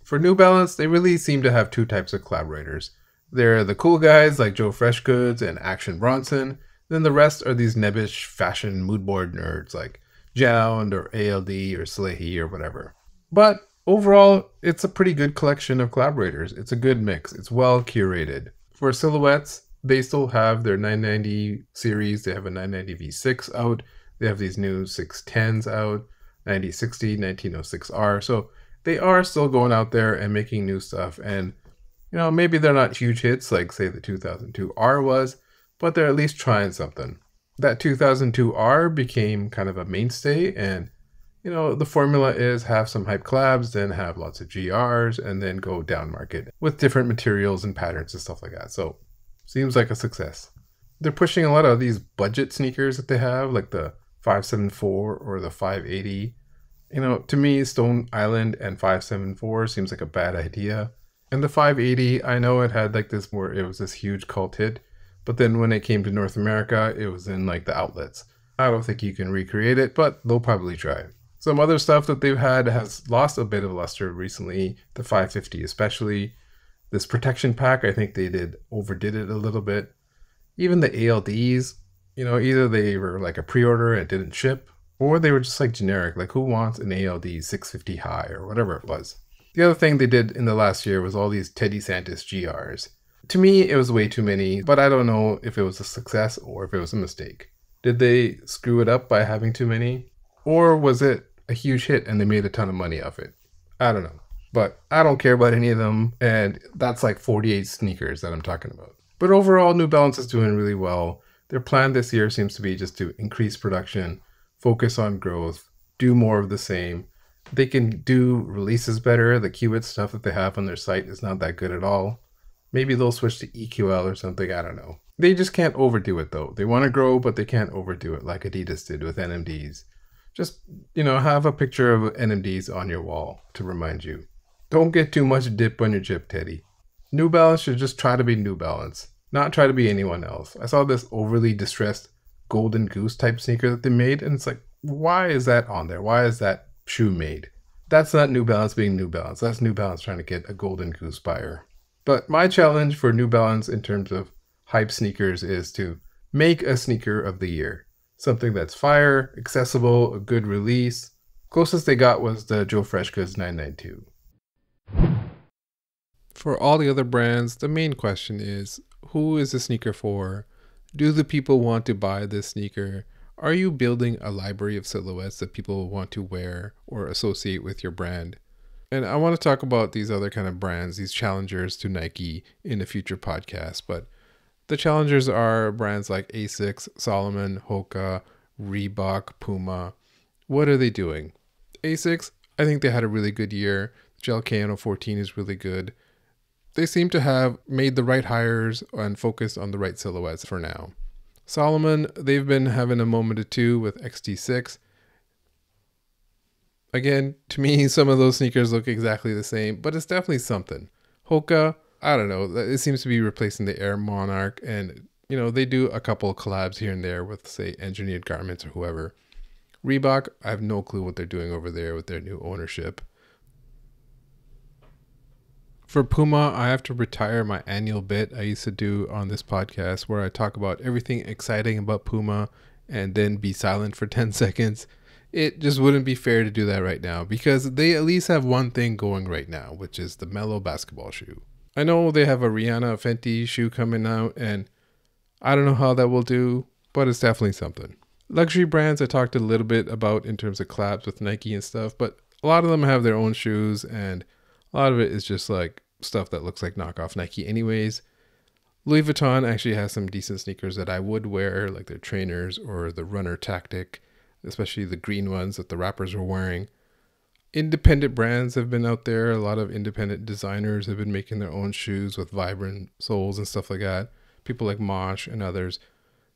For New Balance, they really seem to have two types of collaborators. They're the cool guys like Joe Freshgoods and Action Bronson. Then the rest are these nebbish fashion moodboard nerds like Jound or ALD or Salehi or whatever. But overall, it's a pretty good collection of collaborators. It's a good mix. It's well curated. For silhouettes, they still have their 990 series. They have a 990 V6 out. They have these new 610s out, 9060, 1906R. So they are still going out there and making new stuff. And, maybe they're not huge hits like, say, the 2002R was, but they're at least trying something. That 2002R became kind of a mainstay, and the formula is have some hype collabs, then have lots of GRs, and then go down market with different materials and patterns and stuff like that. So seems like a success. They're pushing a lot of these budget sneakers that they have, like the 574 or the 580. To me, Stone Island and 574 seems like a bad idea. And the 580, I know it had like this it was this huge cult hit, but then when it came to North America, it was in like the outlets. I don't think you can recreate it, but they'll probably try. Some other stuff that they've had has lost a bit of luster recently, the 550 especially. This protection pack, I think they overdid it a little bit. Even the ALDs, either they were like a pre-order and didn't ship, or they were just like generic, like who wants an ALD 650 high or whatever it was. The other thing they did in the last year was all these Teddy Santis GRs. To me, it was way too many, but I don't know if it was a success or if it was a mistake. Did they screw it up by having too many? Or was it a huge hit and they made a ton of money off it? I don't know. But I don't care about any of them, and that's like 48 sneakers that I'm talking about. But overall, New Balance is doing really well. Their plan this year seems to be just to increase production, focus on growth, do more of the same. They can do releases better. The Qwit stuff that they have on their site is not that good at all. Maybe they'll switch to EQL or something, I don't know. They just can't overdo it though. They want to grow, but they can't overdo it like Adidas did with NMDs. Just, have a picture of NMDs on your wall to remind you. Don't get too much dip on your chip, Teddy. New Balance should just try to be New Balance, not try to be anyone else. I saw this overly distressed golden goose type sneaker that they made, and it's like, why is that on there? Why is that shoe made? That's not New Balance being New Balance. That's New Balance trying to get a golden goose buyer. But my challenge for New Balance in terms of hype sneakers is to make a sneaker of the year. Something that's fire, accessible, a good release. Closest they got was the Joe Freshgoods 992. For all the other brands, the main question is, who is the sneaker for? Do the people want to buy this sneaker? Are you building a library of silhouettes that people want to wear or associate with your brand? And I want to talk about these other kind of brands, these challengers to Nike in a future podcast. But the challengers are brands like Asics, Salomon, Hoka, Reebok, Puma. What are they doing? Asics, I think they had a really good year. Gel Kano 14 is really good. They seem to have made the right hires and focused on the right silhouettes for now. Salomon, they've been having a moment or two with XT6. Again, to me, some of those sneakers look exactly the same, but it's definitely something. Hoka, I don't know, it seems to be replacing the Air Monarch, and they do a couple of collabs here and there with, say, Engineered Garments or whoever. Reebok, I have no clue what they're doing over there with their new ownership. For Puma, I have to retire my annual bit I used to do on this podcast where I talk about everything exciting about Puma and then be silent for 10 seconds. It just wouldn't be fair to do that right now because they at least have one thing going right now, which is the Mellow basketball shoe. I know they have a Rihanna Fenty shoe coming out, and I don't know how that will do, but it's definitely something. Luxury brands I talked a little bit about in terms of collabs with Nike and stuff, but a lot of them have their own shoes, and a lot of it is just like stuff that looks like knockoff Nike anyways. Louis Vuitton actually has some decent sneakers that I would wear, like their trainers or the runner tactic, especially the green ones that the rappers were wearing. Independent brands have been out there. A lot of independent designers have been making their own shoes with vibrant soles and stuff like that. People like Mosh and others.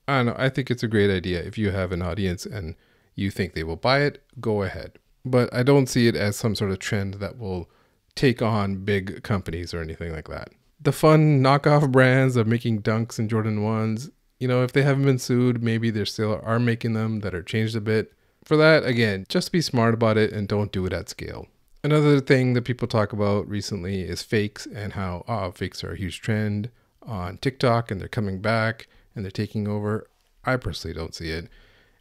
I don't know. I think it's a great idea. If you have an audience and you think they will buy it, go ahead. But I don't see it as some sort of trend that will take on big companies or anything like that. The fun knockoff brands of making Dunks and Jordan 1s, if they haven't been sued, maybe they still are making them that are changed a bit. For that, again, just be smart about it and don't do it at scale. Another thing that people talk about recently is fakes and how fakes are a huge trend on TikTok and they're coming back and they're taking over. I personally don't see it.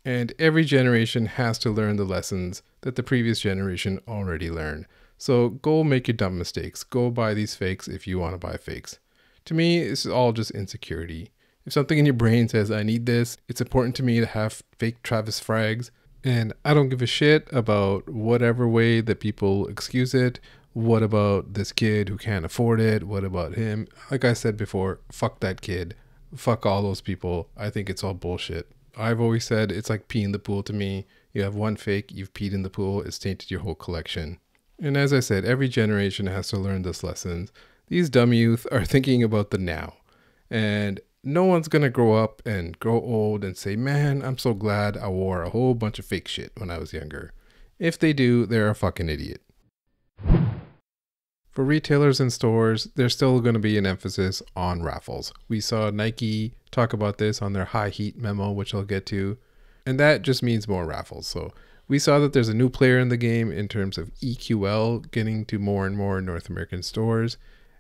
And every generation has to learn the lessons that the previous generation already learned. So go make your dumb mistakes. Go buy these fakes if you want to buy fakes. To me, this is all just insecurity. If something in your brain says, I need this, it's important to me to have fake Travis frags. And I don't give a shit about whatever way that people excuse it. What about this kid who can't afford it? What about him? Like I said before, fuck that kid. Fuck all those people. I think it's all bullshit. I've always said it's like pee in the pool to me. You have one fake, you've peed in the pool, it's tainted your whole collection. And as I said, every generation has to learn this lessons. These dumb youth are thinking about the now. And no one's going to grow up and grow old and say, man, I'm so glad I wore a whole bunch of fake shit when I was younger. If they do, they're a fucking idiot. For retailers and stores, there's still going to be an emphasis on raffles. We saw Nike talk about this on their high heat memo, which I'll get to. And that just means more raffles. So we saw that there's a new player in the game in terms of EQL getting to more and more North American stores.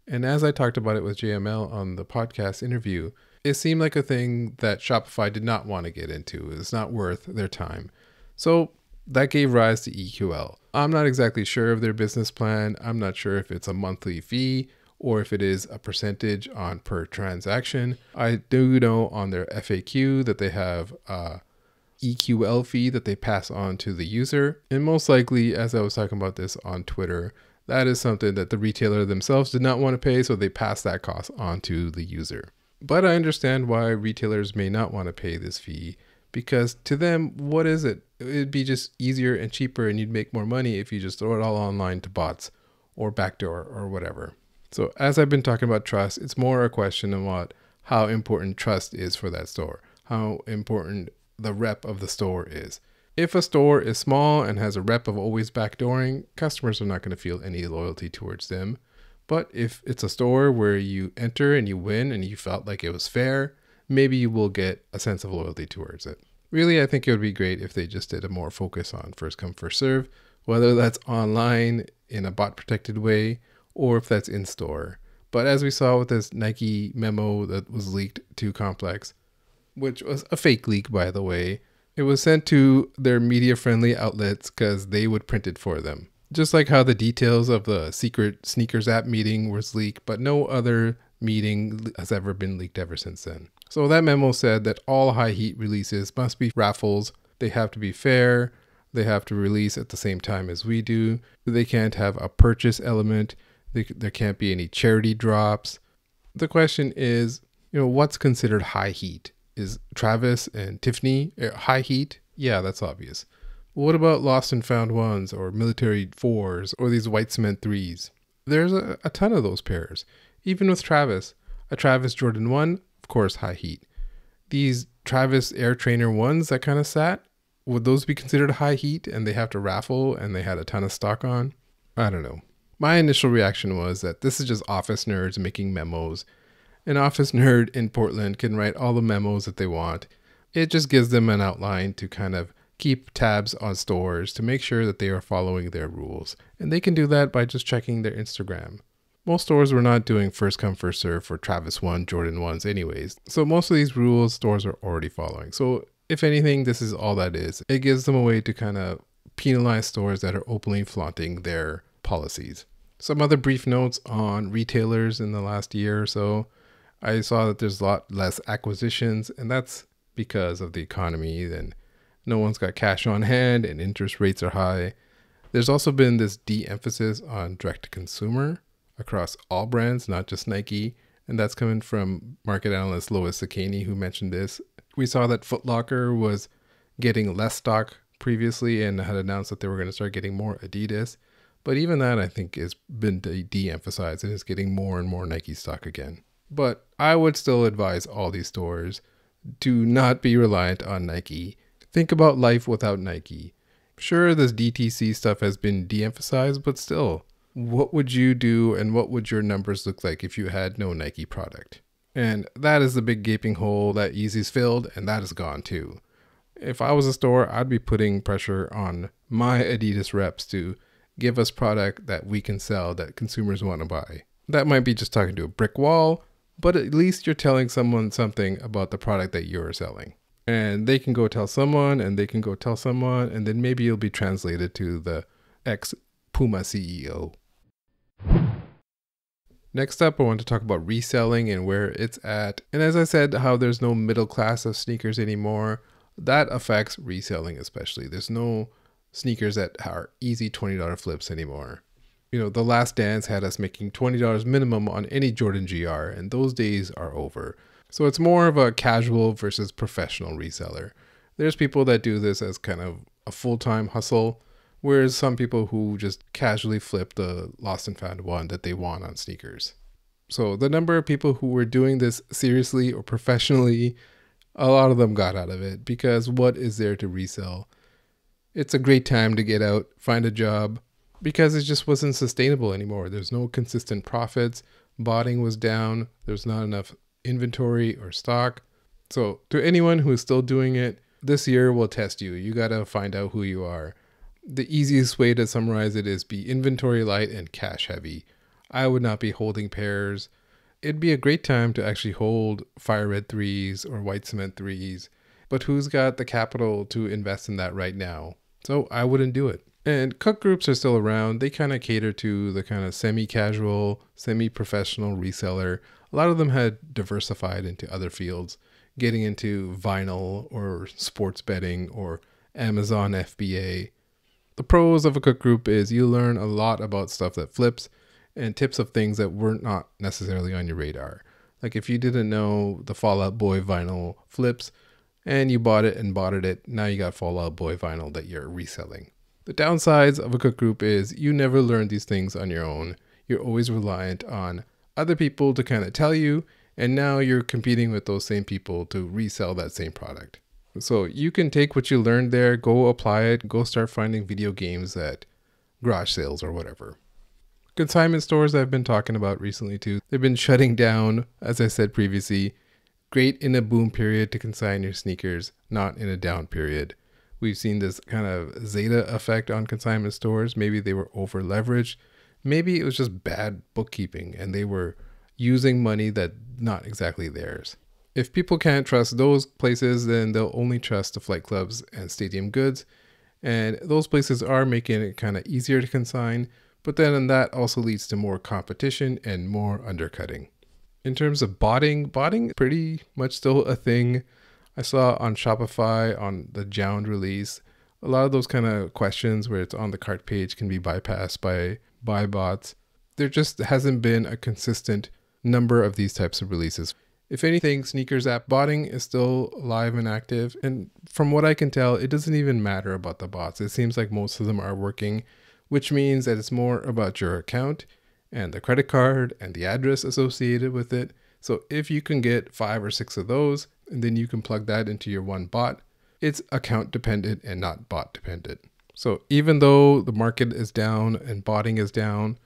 And as I talked about it with JML on the podcast interview, it seemed like a thing that Shopify did not want to get into. It's not worth their time. So that gave rise to EQL. I'm not exactly sure of their business plan. I'm not sure if it's a monthly fee or if it is a percentage on per transaction. I do know on their FAQ that they have a EQL fee that they pass on to the user. And most likely, as I was talking about this on Twitter, that is something that the retailer themselves did not want to pay, so they pass that cost on to the user. But I understand why retailers may not want to pay this fee, because to them, what is it? It'd be just easier and cheaper, and you'd make more money if you just throw it all online to bots or backdoor or whatever. So as I've been talking about trust, it's more a question of how important trust is for that store, how important the rep of the store is. If a store is small and has a rep of always backdooring, customers are not going to feel any loyalty towards them. But if it's a store where you enter and you win and you felt like it was fair, maybe you will get a sense of loyalty towards it. Really, I think it would be great if they just did a more focus on first come, first serve, whether that's online in a bot protected way or if that's in store. But as we saw with this Nike memo that was leaked to Complex, which was a fake leak, by the way, it was sent to their media friendly outlets because they would print it for them. Just like how the details of the secret sneakers app meeting was leaked, but no other meeting has ever been leaked ever since then. So that memo said that all high heat releases must be raffles. They have to be fair. They have to release at the same time as we do. They can't have a purchase element. There can't be any charity drops. The question is, what's considered high heat? Is Travis and Tiffany high heat? Yeah, that's obvious. What about Lost and Found 1s or Military 4s or these White Cement 3s? There's a ton of those pairs. Even with Travis, a Travis Jordan 1, of course, high heat. These Travis Air Trainer 1s that kind of sat, would those be considered high heat and they have to raffle and they had a ton of stock on? I don't know. My initial reaction was that this is just office nerds making memos. An office nerd in Portland can write all the memos that they want. It just gives them an outline to kind of keep tabs on stores to make sure that they are following their rules. And they can do that by just checking their Instagram. Most stores were not doing first come, first serve for Travis 1, Jordan 1s anyways. So most of these rules stores are already following. So if anything, this is all that is. It gives them a way to kind of penalize stores that are openly flaunting their policies. Some other brief notes on retailers in the last year or so. I saw that there's a lot less acquisitions, and that's because of the economy. And no one's got cash on hand and interest rates are high. There's also been this de-emphasis on direct-to-consumer across all brands, not just Nike. And that's coming from market analyst Lois Sakani, who mentioned this. We saw that Foot Locker was getting less stock previously and had announced that they were going to start getting more Adidas. But even that, I think, has been de-emphasized and is getting more and more Nike stock again. But I would still advise all these stores to not be reliant on Nike. Think about life without Nike. Sure, this DTC stuff has been de-emphasized, but still, what would you do and what would your numbers look like if you had no Nike product? And that is the big gaping hole that Yeezys filled, and that is gone too. If I was a store, I'd be putting pressure on my Adidas reps to give us product that we can sell that consumers want to buy. That might be just talking to a brick wall, but at least you're telling someone something about the product that you're selling. And they can go tell someone, and they can go tell someone, and then maybe you'll be translated to the ex-Puma CEO. Next up, I want to talk about reselling and where it's at. And as I said, how there's no middle class of sneakers anymore. That affects reselling especially. There's no sneakers that are easy $20 flips anymore. You know, The Last Dance had us making $20 minimum on any Jordan GR, and those days are over. So it's more of a casual versus professional reseller. There's people that do this as kind of a full-time hustle, whereas some people who just casually flip the lost and found one that they want on sneakers. So the number of people who were doing this seriously or professionally, a lot of them got out of it, because what is there to resell? It's a great time to get out, find a job, because it just wasn't sustainable anymore. There's no consistent profits. Botting was down. There's not enough inventory or stock. So to anyone who is still doing it, this year will test you. You got to find out who you are. The easiest way to summarize it is be inventory light and cash heavy. I would not be holding pairs. It'd be a great time to actually hold fire red 3s or white cement 3s, but who's got the capital to invest in that right now? So I wouldn't do it. And cook groups are still around. They kind of cater to the kind of semi-casual, semi-professional reseller. A lot of them had diversified into other fields, getting into vinyl or sports betting or Amazon FBA. The pros of a cook group is you learn a lot about stuff that flips and tips of things that were not necessarily on your radar. Like if you didn't know the Fall Out Boy vinyl flips and you bought it and botted it, now you got Fall Out Boy vinyl that you're reselling. The downsides of a cook group is you never learn these things on your own. You're always reliant on other people to kind of tell you, and now you're competing with those same people to resell that same product. So you can take what you learned there, go apply it, go start finding video games at garage sales or whatever. Consignment stores I've been talking about recently too. They've been shutting down, as I said previously. Great in a boom period to consign your sneakers, not in a down period. We've seen this kind of Zeta effect on consignment stores. Maybe they were over leveraged. Maybe it was just bad bookkeeping and they were using money that not exactly theirs. If people can't trust those places, then they'll only trust the flight clubs and stadium goods. And those places are making it kind of easier to consign, but then that also leads to more competition and more undercutting. In terms of botting pretty much still a thing. I saw on Shopify, on the Jound release, a lot of those kind of questions where it's on the cart page can be bypassed by bots. There just hasn't been a consistent number of these types of releases. If anything, sneakers app botting is still alive and active. And from what I can tell, it doesn't even matter about the bots. It seems like most of them are working, which means that it's more about your account and the credit card and the address associated with it. So if you can get 5 or 6 of those, and then you can plug that into your one bot, it's account dependent and not bot dependent. So even though the market is down and botting is down,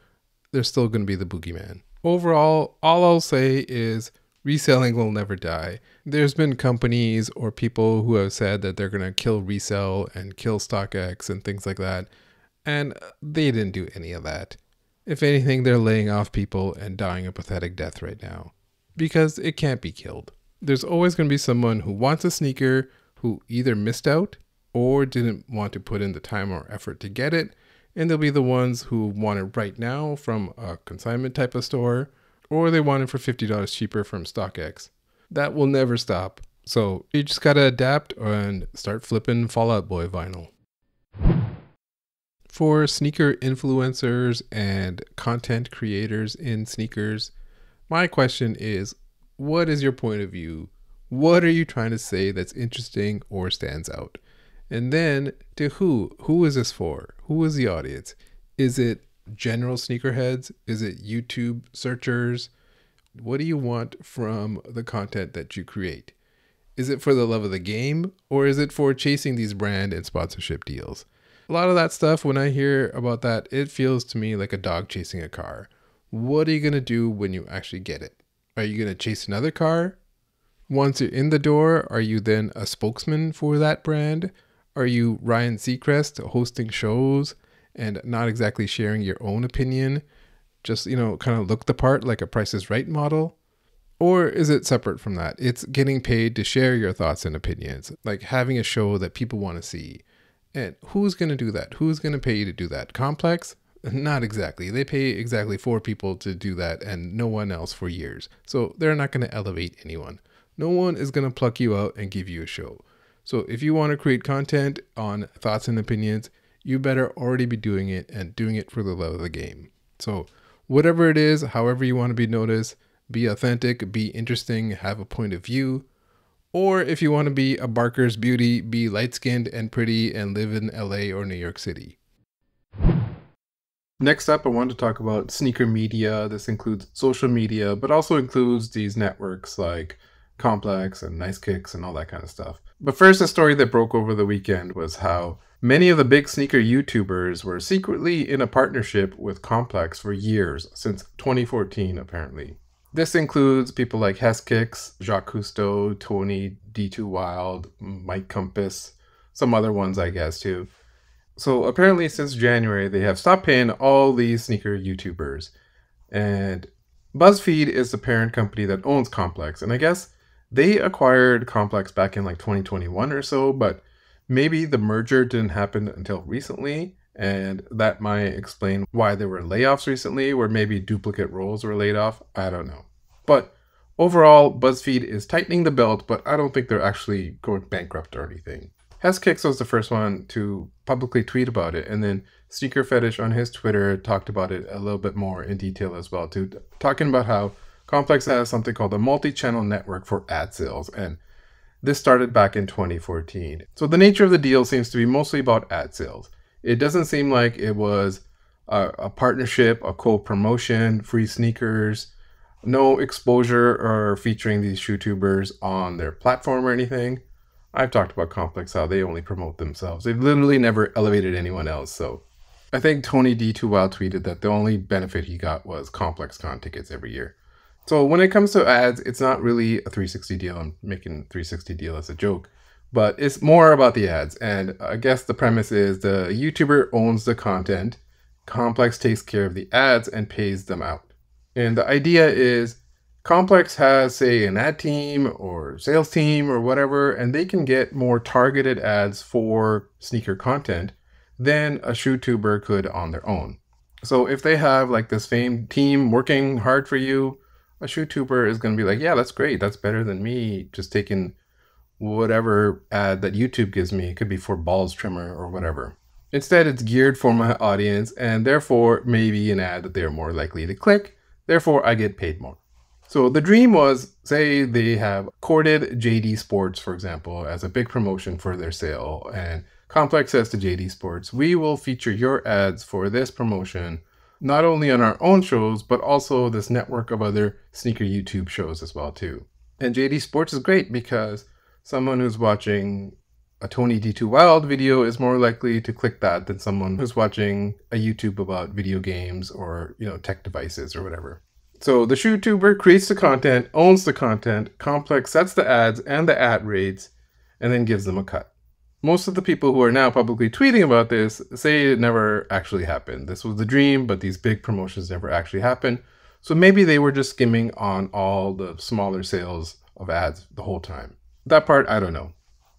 there's still going to be the boogeyman. Overall, all I'll say is reselling will never die. There's been companies or people who have said that they're going to kill resell and kill StockX and things like that. And they didn't do any of that. If anything, they're laying off people and dying a pathetic death right now because it can't be killed. There's always going to be someone who wants a sneaker who either missed out or didn't want to put in the time or effort to get it. And there'll be the ones who want it right now from a consignment type of store, or they want it for $50 cheaper from StockX. That will never stop. So you just got to adapt and start flipping Fall Out Boy vinyl. For sneaker influencers and content creators in sneakers, My question is, what is your point of view? What are you trying to say that's interesting or stands out? And then to who? Who is this for? Who is the audience? Is it general sneakerheads? Is it YouTube searchers? What do you want from the content that you create? Is it for the love of the game, or is it for chasing these brand and sponsorship deals? A lot of that stuff, when I hear about that, it feels to me like a dog chasing a car. What are you going to do when you actually get it? Are you going to chase another car? Once you're in the door, are you then a spokesman for that brand? Are you Ryan Seacrest hosting shows and not exactly sharing your own opinion? Just, kind of look the part like a Price is Right model? Or is it separate from that? It's getting paid to share your thoughts and opinions, like having a show that people want to see. And who's going to do that? Who's going to pay you to do that? Complex? Not exactly. They pay exactly 4 people to do that and no one else for years. So they're not going to elevate anyone. No one is going to pluck you out and give you a show. So if you want to create content on thoughts and opinions, you better already be doing it and doing it for the love of the game. So whatever it is, however you want to be noticed, be authentic, be interesting, have a point of view. Or if you want to be a Barker's beauty, be light-skinned and pretty and live in LA or New York City. Next up, I want to talk about sneaker media. This includes social media, but also includes these networks like Complex and Nice Kicks and all that kind of stuff. But first, a story that broke over the weekend was how many of the big sneaker YouTubers were secretly in a partnership with Complex for years, since 2014 apparently. This includes people like Kicks, Jacques Cousteau, Tony D2 Wild, Mike Compass, some other ones I guess too. So apparently since January, they have stopped paying all these sneaker YouTubers. And BuzzFeed is the parent company that owns Complex. And I guess they acquired Complex back in like 2021 or so, but maybe the merger didn't happen until recently. And that might explain why there were layoffs recently, or maybe duplicate roles were laid off. I don't know. But overall, BuzzFeed is tightening the belt, but I don't think they're actually going bankrupt or anything. Kicks was the first one to publicly tweet about it, and then Sneaker Fetish on his Twitter talked about it a little bit more in detail as well, too, talking about how Complex has something called a multi-channel network for ad sales, and this started back in 2014. So the nature of the deal seems to be mostly about ad sales. It doesn't seem like it was a partnership, a co-promotion, free sneakers, no exposure or featuring these YouTubers on their platform or anything. I've talked about Complex, how they only promote themselves. They've literally never elevated anyone else. So I think Tony D2 Wild tweeted that the only benefit he got was ComplexCon tickets every year. So when it comes to ads, it's not really a 360 deal. I'm making 360 deal as a joke, but it's more about the ads. And I guess the premise is the YouTuber owns the content, Complex takes care of the ads and pays them out. And the idea is Complex has, say, an ad team or sales team or whatever, and they can get more targeted ads for sneaker content than a shoetuber could on their own. So if they have like this famed team working hard for you, a shoetuber is going to be like, yeah, that's great. That's better than me just taking whatever ad that YouTube gives me. It could be for balls trimmer or whatever. Instead, it's geared for my audience and therefore maybe an ad that they're more likely to click. Therefore, I get paid more. So the dream was, say they have courted JD Sports, for example, as a big promotion for their sale. And Complex says to JD Sports, we will feature your ads for this promotion, not only on our own shows, but also this network of other sneaker YouTube shows as well, too. And JD Sports is great because someone who's watching a Tony D2 Wild video is more likely to click that than someone who's watching a YouTube about video games or, tech devices or whatever. So the YouTuber creates the content, owns the content, Complex sets the ads and the ad rates, and then gives them a cut. Most of the people who are now publicly tweeting about this say it never actually happened. This was the dream, but these big promotions never actually happened. So maybe they were just skimming on all the smaller sales of ads the whole time. That part, I don't know.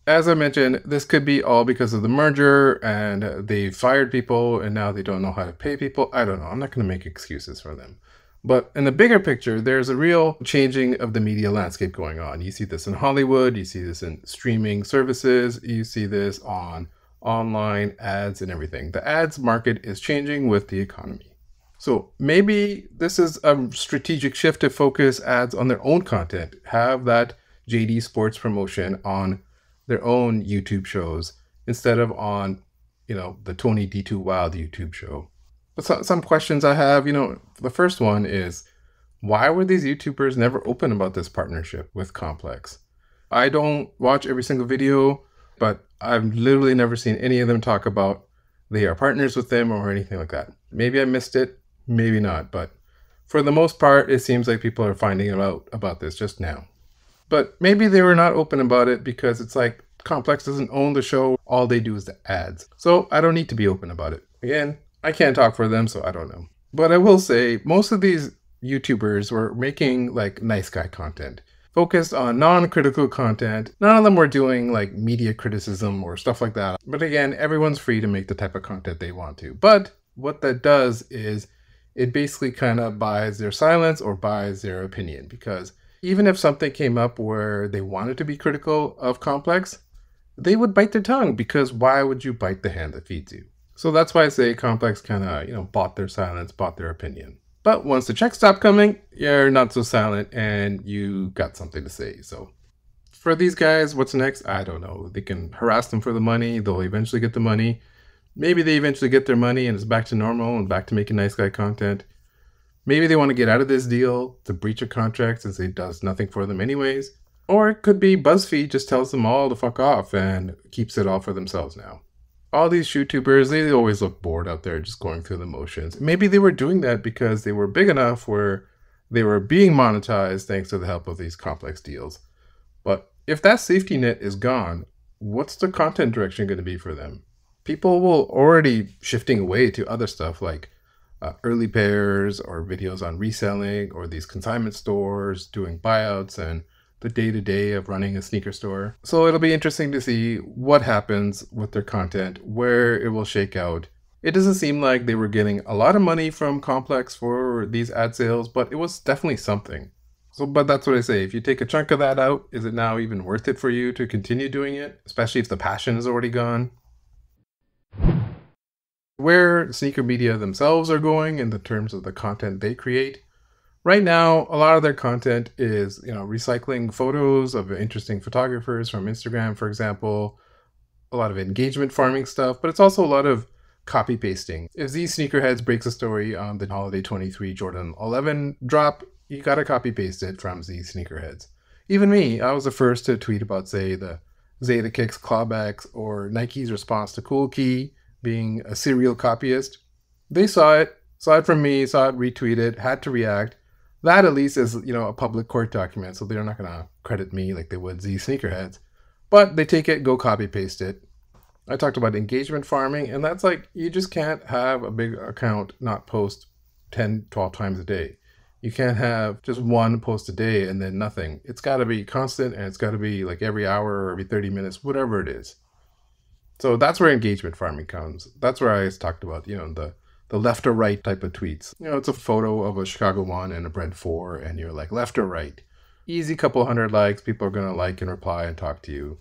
As I mentioned, this could be all because of the merger and they fired people and now they don't know how to pay people. I don't know. I'm not going to make excuses for them. But in the bigger picture, there's a real changing of the media landscape going on. You see this in Hollywood, you see this in streaming services, you see this on online ads and everything. The ads market is changing with the economy. So maybe this is a strategic shift to focus ads on their own content, have that JD Sports promotion on their own YouTube shows instead of on, the Tony D2 Wild YouTube show. But some questions I have, the first one is, why were these YouTubers never open about this partnership with Complex? I don't watch every single video, but I've literally never seen any of them talk about they are partners with them or anything like that. Maybe I missed it, maybe not, but for the most part, it seems like people are finding out about this just now. But maybe they were not open about it because it's like Complex doesn't own the show. All they do is the ads. So I don't need to be open about it. Again, I can't talk for them, so I don't know. But I will say most of these YouTubers were making like nice guy content, focused on non-critical content. None of them were doing like media criticism or stuff like that. But again, everyone's free to make the type of content they want to. But what that does is it basically kind of buys their silence or buys their opinion, because even if something came up where they wanted to be critical of Complex, they would bite their tongue, because why would you bite the hand that feeds you? So that's why I say Complex kind of, bought their silence, bought their opinion. But once the checks stop coming, you're not so silent and you got something to say. So for these guys, what's next? I don't know. They can harass them for the money. They'll eventually get the money. Maybe they eventually get their money and it's back to normal and back to making nice guy content. Maybe they want to get out of this deal. It's a breach of contract since it does nothing for them anyways. Or it could be BuzzFeed just tells them all to fuck off and keeps it all for themselves now. All these YouTubers, they always look bored out there just going through the motions. Maybe they were doing that because they were big enough where they were being monetized thanks to the help of these Complex deals. But if that safety net is gone, what's the content direction going to be for them? People will already shifting away to other stuff like early pairs or videos on reselling or these consignment stores doing buyouts and the day-to-day of running a sneaker store. So it'll be interesting to see what happens with their content, where it will shake out. It doesn't seem like they were getting a lot of money from Complex for these ad sales, but it was definitely something. So, but that's what I say. If you take a chunk of that out, is it now even worth it for you to continue doing it? Especially if the passion is already gone. Where sneaker media themselves are going in the terms of the content they create. Right now, a lot of their content is, recycling photos of interesting photographers from Instagram, for example, a lot of engagement farming stuff, but it's also a lot of copy pasting. If Z Sneakerheads breaks a story on the Holiday 23 Jordan 11 drop, you gotta copy paste it from Z Sneakerheads. Even me, I was the first to tweet about, say, the Zeta Kicks clawbacks or Nike's response to Cool Key being a serial copyist. They saw it from me, saw it retweeted, had to react. That at least is, a public court document, so they're not going to credit me like they would Z Sneakerheads. But they take it, go copy paste it. I talked about engagement farming, and that's like, you just can't have a big account not post 10, 12 times a day. You can't have just one post a day and then nothing. It's got to be constant, and it's got to be like every hour or every 30 minutes, whatever it is. So that's where engagement farming comes. That's where I talked about, the left or right type of tweets. It's a photo of a Chicago 1 and a Bread 4, and you're like, left or right. Easy couple hundred likes, people are going to like and reply and talk to you.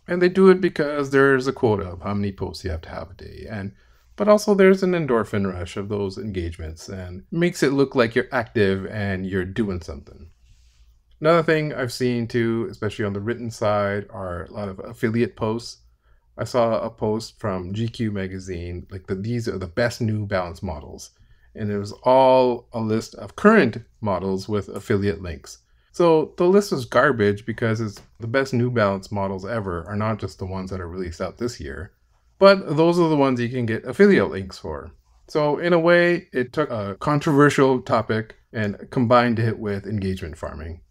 And they do it because there's a quota of how many posts you have to have a day. But also there's an endorphin rush of those engagements and makes it look like you're active and you're doing something. Another thing I've seen too, especially on the written side, are a lot of affiliate posts. I saw a post from GQ magazine, like these are the best New Balance models. And it was all a list of current models with affiliate links. So the list is garbage because it's the best New Balance models ever are not just the ones that are released out this year, but those are the ones you can get affiliate links for. So in a way, it took a controversial topic and combined it with engagement farming.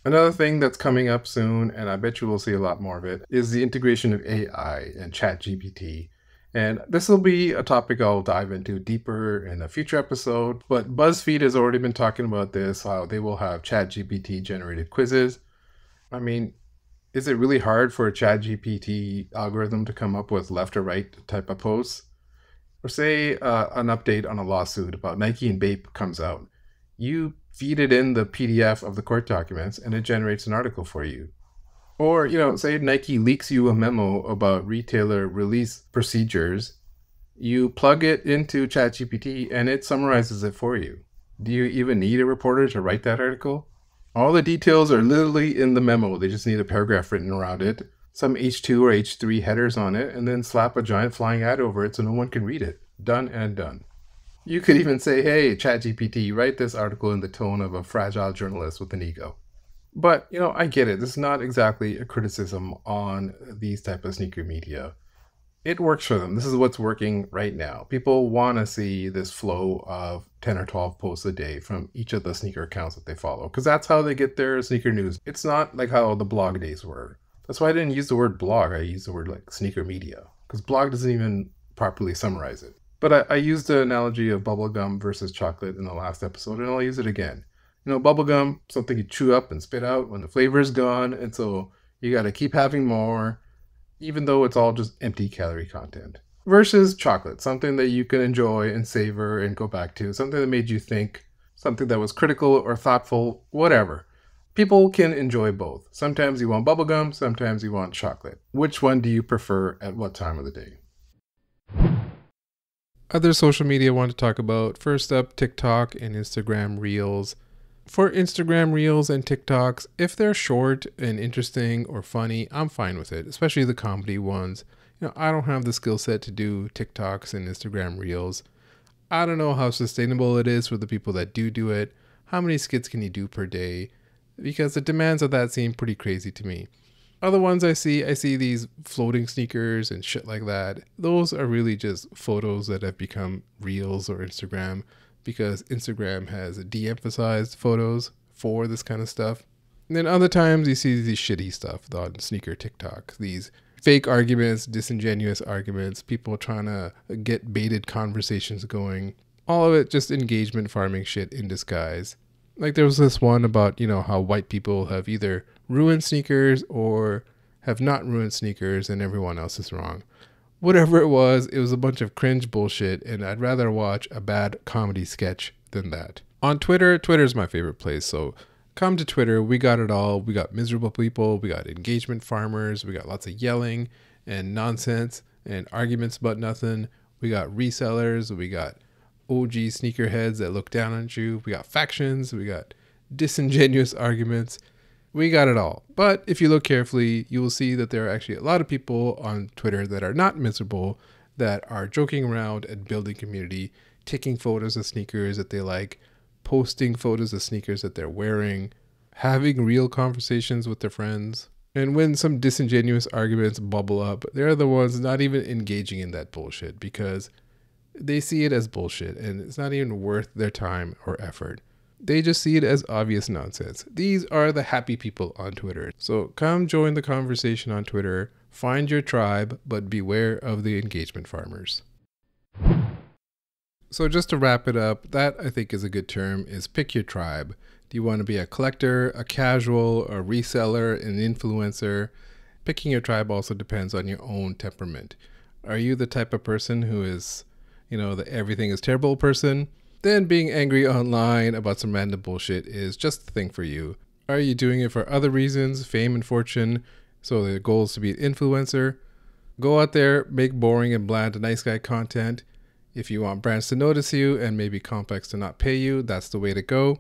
Another thing that's coming up soon, and I bet you will see a lot more of it, is the integration of AI and ChatGPT. And this will be a topic I'll dive into deeper in a future episode. But BuzzFeed has already been talking about this, how they will have ChatGPT generated quizzes. I mean, is it really hard for a ChatGPT algorithm to come up with left or right type of posts? Or say an update on a lawsuit about Nike and Bape comes out. You feed it in the PDF of the court documents and it generates an article for you. Or, say Nike leaks you a memo about retailer release procedures You plug it into ChatGPT and it summarizes it for you. Do you even need a reporter to write that article? All the details are literally in the memo. They just need a paragraph written around it, some H2 or H3 headers on it, and then slap a giant flying ad over it so no one can read it. Done and done. You could even say, hey, ChatGPT, write this article in the tone of a fragile journalist with an ego. But, I get it. This is not exactly a criticism on these type of sneaker media. It works for them. This is what's working right now. People want to see this flow of 10 or 12 posts a day from each of the sneaker accounts that they follow, because that's how they get their sneaker news. It's not like how the blog days were. That's why I didn't use the word blog. I used the word like sneaker media, because blog doesn't even properly summarize it. But I used the analogy of bubblegum versus chocolate in the last episode, and I'll use it again. Bubblegum, something you chew up and spit out when the flavor is gone, and so you got to keep having more, even though it's all just empty calorie content. Versus chocolate, something that you can enjoy and savor and go back to, something that made you think, something that was critical or thoughtful, whatever. People can enjoy both. Sometimes you want bubblegum, sometimes you want chocolate. Which one do you prefer at what time of the day? Other social media I want to talk about. First up, TikTok and Instagram Reels. For Instagram Reels and TikToks, if they're short and interesting or funny, I'm fine with it, especially the comedy ones. I don't have the skill set to do TikToks and Instagram Reels. I don't know how sustainable it is for the people that do it. How many skits can you do per day? Because the demands of that seem pretty crazy to me. Other ones I see these floating sneakers and shit like that. Those are really just photos that have become Reels or Instagram, because Instagram has de-emphasized photos for this kind of stuff. And then other times you see these shitty stuff on sneaker TikTok, these fake arguments, disingenuous arguments, people trying to get baited conversations going. All of it just engagement farming shit in disguise. Like there was this one about, how white people have either ruined sneakers or have not ruined sneakers and everyone else is wrong. Whatever it was a bunch of cringe bullshit, and I'd rather watch a bad comedy sketch than that. On Twitter's my favorite place, so come to Twitter. We got it all. We got miserable people, we got engagement farmers, we got lots of yelling and nonsense and arguments about nothing. We got resellers, we got OG sneakerheads that look down on you, we got factions, we got disingenuous arguments. We got it all. But if you look carefully, you will see that there are actually a lot of people on Twitter that are not miserable, that are joking around and building community, taking photos of sneakers that they like, posting photos of sneakers that they're wearing, having real conversations with their friends. And when some disingenuous arguments bubble up, they're the ones not even engaging in that bullshit because they see it as bullshit and it's not even worth their time or effort. They just see it as obvious nonsense. These are the happy people on Twitter. So come join the conversation on Twitter. Find your tribe, but beware of the engagement farmers. So just to wrap it up, that I think is a good term, is pick your tribe. Do you want to be a collector, a casual, a reseller, an influencer? Picking your tribe also depends on your own temperament. Are you the type of person who is, the everything is terrible person? Then being angry online about some random bullshit is just the thing for you. Are you doing it for other reasons, fame and fortune? So the goal is to be an influencer. Go out there, make boring and bland nice guy content. If you want brands to notice you and maybe complex to not pay you, that's the way to go.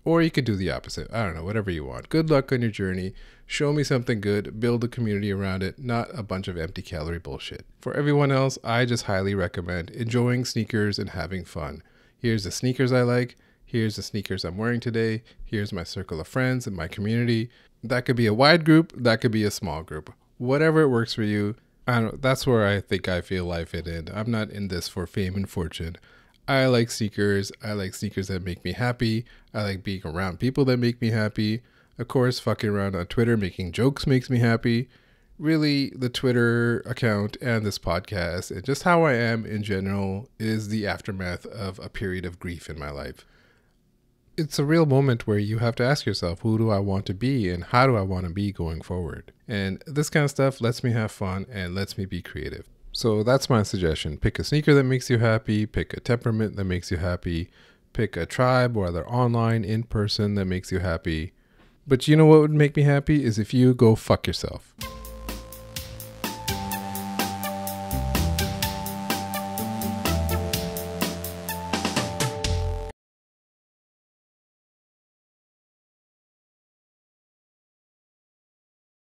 Or you could do the opposite. I don't know, whatever you want. Good luck on your journey. Show me something good, build a community around it, not a bunch of empty calorie bullshit. For everyone else, I just highly recommend enjoying sneakers and having fun. Here's the sneakers I like. Here's the sneakers I'm wearing today. Here's my circle of friends and my community. That could be a wide group. That could be a small group. Whatever it works for you. I don't know. That's where I think I feel life fit in. I'm not in this for fame and fortune. I like sneakers. I like sneakers that make me happy. I like being around people that make me happy. Of course, fucking around on Twitter, making jokes makes me happy. Really, the Twitter account and this podcast and just how I am in general is the aftermath of a period of grief in my life. It's a real moment where you have to ask yourself, who do I want to be and how do I want to be going forward? And this kind of stuff lets me have fun and lets me be creative. So that's my suggestion. Pick a sneaker that makes you happy, pick a temperament that makes you happy, pick a tribe, whether online, in person, that makes you happy. But you know what would make me happy is if you go fuck yourself.